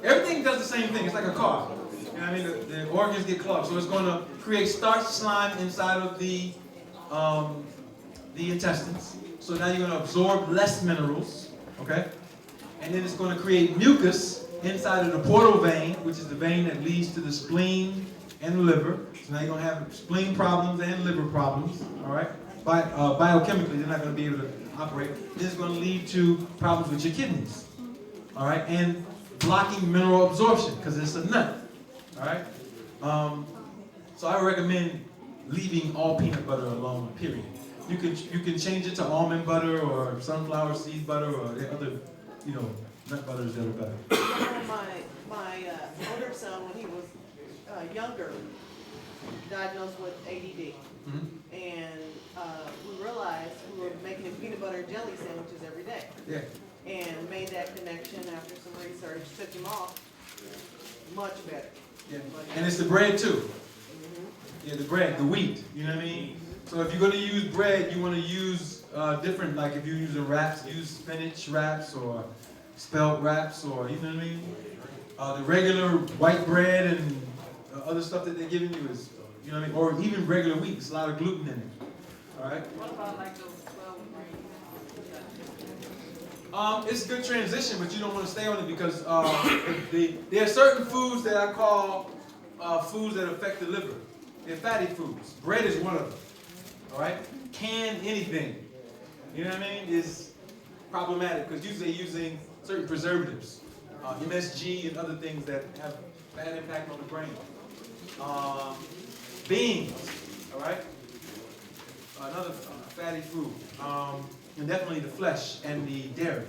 everything does the same thing. It's like a car. You know what I mean? The organs get clogged. So it's going to create starch slime inside of the intestines. So now you're going to absorb less minerals, okay? And then it's going to create mucus inside of the portal vein, which is the vein that leads to the spleen and the liver. So now you're going to have spleen problems and liver problems, all right? Biochemically, they're not going to be able to operate. This is going to lead to problems with your kidneys, all right? And blocking mineral absorption, because it's a nut, all right? So I recommend leaving all peanut butter alone, period. You can change it to almond butter or sunflower seed butter or the other, nut butters that are better. My older son, when he was younger, diagnosed with ADD. Mhm. And we realized we were making peanut butter and jelly sandwiches every day. Yeah. And made that connection after some research, took him off, much better. Yeah. And it's the bread too. Yeah, the bread, the wheat. You know what I mean? So if you're gonna use bread, you want to use different. Like if you're using wraps, use spinach wraps or spelt wraps, or you know what I mean. The regular white bread and other stuff that they're giving you is, you know what I mean, or even regular wheat. There's a lot of gluten in it. All right. What about like those 12 grains? It's a good transition, but you don't want to stay on it because there are certain foods that I call foods that affect the liver. They're fatty foods. Bread is one of them. All right? Canned anything, you know what I mean, is problematic because usually they're using certain preservatives, MSG and other things that have bad impact on the brain. Beans, all right? Another fatty food. And definitely the flesh and the dairy.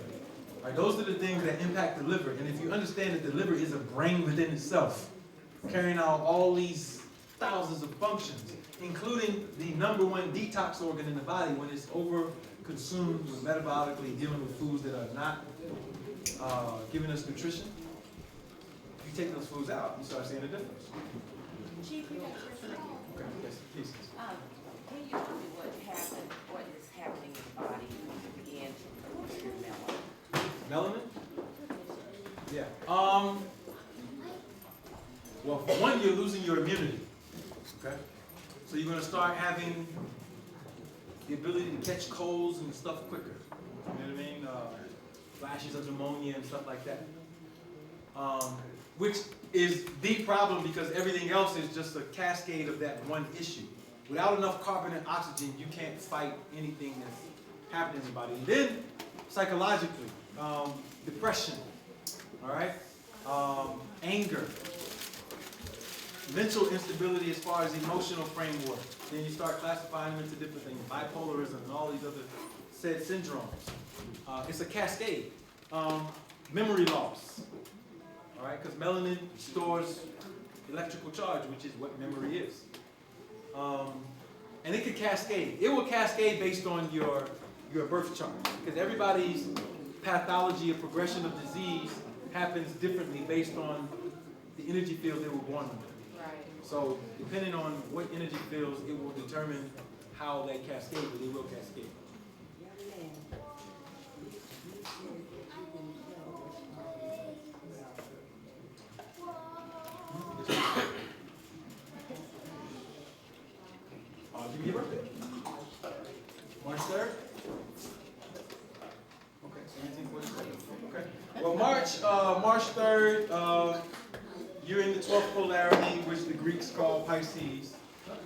All right, those are the things that impact the liver. And if you understand that the liver is a brain within itself, carrying out all these thousands of functions, including the #1 detox organ in the body when it's over-consumed metabolically, dealing with foods that are not giving us nutrition. If you take those foods out, you start seeing a difference. Chief, you got a question? Okay, yes, please. Can you tell me what is happening in the body when you begin to lose your melanin? Melanin? Yeah. Well, for one, you're losing your immunity. Okay? So you're going to start having the ability to catch colds and stuff quicker. You know what I mean? Flashes of pneumonia and stuff like that. Which is the problem because everything else is just a cascade of that one issue. Without enough carbon and oxygen, you can't fight anything that's happening in the body. And then, psychologically, depression, all right? Anger, mental instability as far as emotional framework. Then you start classifying them into different things, bipolarism and all these other said syndromes. It's a cascade. Memory loss, all right? Because melanin stores electrical charge, which is what memory is. And it could cascade. It will cascade based on your birth chart. Because everybody's pathology or progression of disease happens differently based on the energy field they were born under. Right. So depending on what energy fields, it will determine how they cascade, but they will cascade. Give me your birthday. March 3rd? Okay, 1747. Okay. Well, March 3rd, you're in the 12th polarity, which the Greeks call Pisces.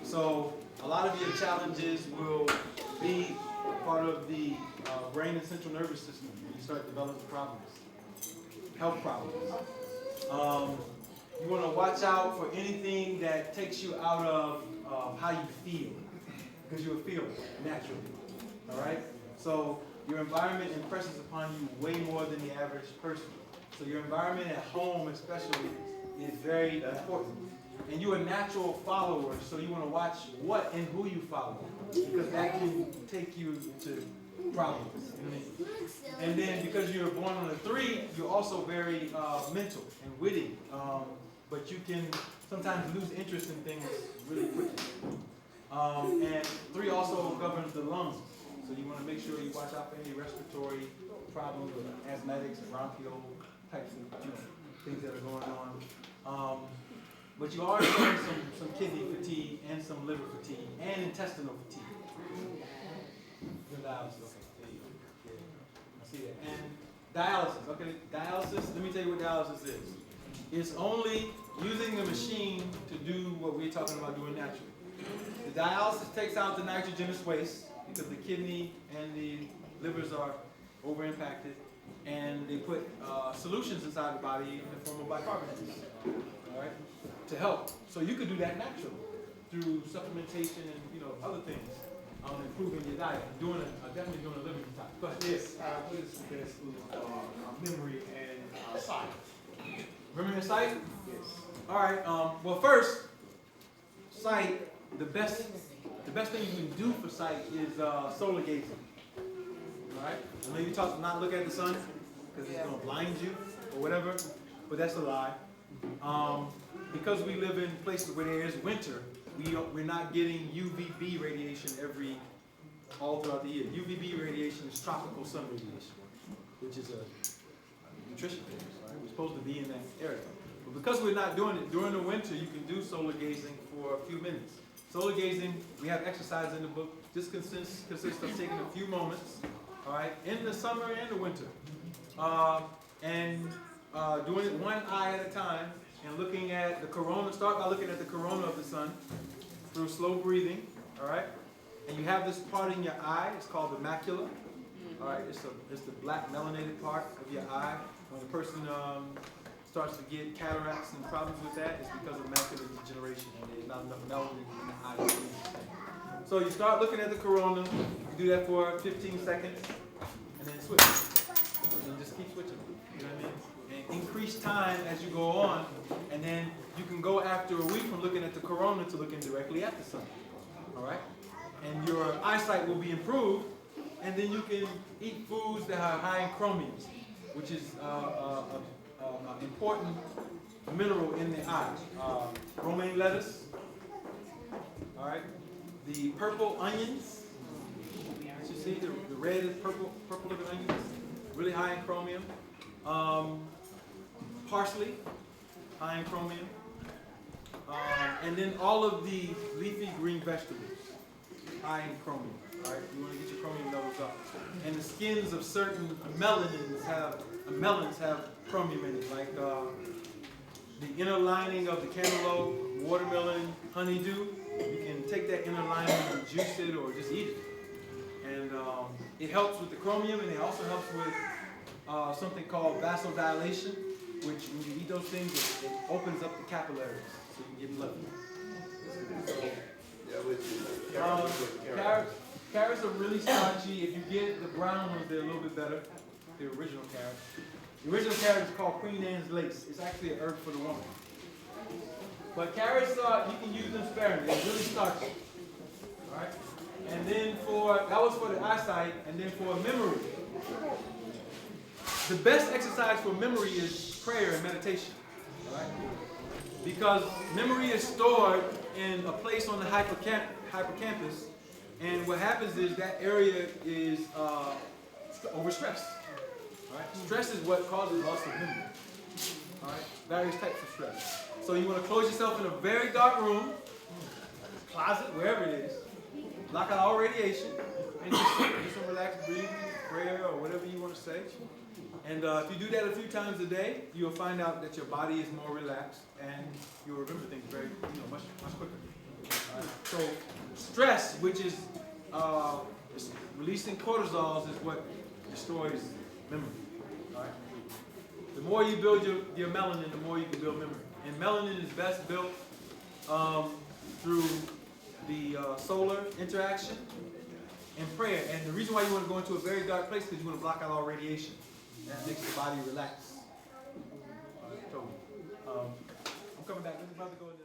So a lot of your challenges will be part of the brain and central nervous system. You start developing problems, health problems. You want to watch out for anything that takes you out of how you feel, because you'll feel it naturally. All right? So your environment impresses upon you way more than the average person. So your environment at home especially is very important. And you're a natural follower, so you want to watch what and who you follow, because that can take you into problems. You know what I mean? And then because you're born on a 3, you're also very mental and witty, but you can sometimes lose interest in things really quickly. And 3 also governs the lungs, so you want to make sure you watch out for any respiratory problems with asthmatics, bronchial types of things that are going on. But you are showing some kidney fatigue and some liver fatigue and intestinal fatigue. Dialysis, okay, there you go. Yeah, I see that. And dialysis, okay, dialysis, let me tell you what dialysis is. It's only using the machine to do what we're talking about doing naturally. The dialysis takes out the nitrogenous waste because the kidney and the livers are over impacted, and they put solutions inside the body in the form of bicarbonates, all right, to help. So you could do that naturally through supplementation and other things, improving your diet, definitely doing a liver detox. Go ahead. Yes, what is the best food for memory and sight? Memory and sight? Yes. All right. Well, first, sight, the best thing you can do for sight is solar gazing. All right. I know you talk not look at the sun because it's going to blind you or whatever, but that's a lie. Because we live in places where there is winter, we're not getting UVB radiation all throughout the year. UVB radiation is tropical sun radiation, which is a nutrition thing. Right? We're supposed to be in that area. But because we're not doing it during the winter, you can do solar gazing for a few minutes. Solar gazing, we have exercise in the book. This consists of taking a few moments, all right, in the summer and the winter, and doing it one eye at a time and looking at the corona. Start by looking at the corona of the sun through slow breathing, all right. And you have this part in your eye. It's called the macula. All right, it's the black melanated part of your eye. When a person starts to get cataracts and problems with that, it's because of macular degeneration and there's not enough melanin in the eye. So you start looking at the corona. You do that for 15 seconds, and then switch. And then just keep switching. You know what I mean? And increase time as you go on, and then you can go after a week from looking at the corona to looking directly at the sun. All right? And your eyesight will be improved, and then you can eat foods that are high in chromium, which is an important mineral in the eye. Romaine lettuce, all right. The purple onions, as you see, the red and purple looking onions, really high in chromium. Parsley, high in chromium. And then all of the leafy green vegetables, high in chromium. All right, you want to get your chromium levels up. And the skins of certain melons have chromium in it, like the inner lining of the cantaloupe, watermelon, honeydew. You can take that inner lining and juice it or just eat it. And it helps with the chromium, and it also helps with something called vasodilation, which when you eat those things, it opens up the capillaries so you can get blood. Carrots are really starchy. If you get the brown ones, they're a little bit better. The original carrot. The original carrot is called Queen Anne's lace. It's actually an herb for the woman. But carrots, you can use them sparingly. They're really starchy. All right. And then that was for the eyesight, and then for memory. The best exercise for memory is prayer and meditation. All right. Because memory is stored in a place on the hippocampus, and what happens is that area is overstressed. Right? Stress is what causes loss of memory. All right? Various types of stress. So you want to close yourself in a very dark room, closet, wherever it is, block out all radiation, and just do some relaxed breathing, prayer, or whatever you want to say. And if you do that a few times a day, you'll find out that your body is more relaxed, and you'll remember things very, much quicker. Right? So stress, which is releasing cortisols, is what destroys memory. All right? The more you build your melanin, the more you can build memory. And melanin is best built through the solar interaction and prayer. And the reason why you want to go into a very dark place is because you want to block out all radiation. That makes the body relax. All right, so, I'm coming back. This is about to go into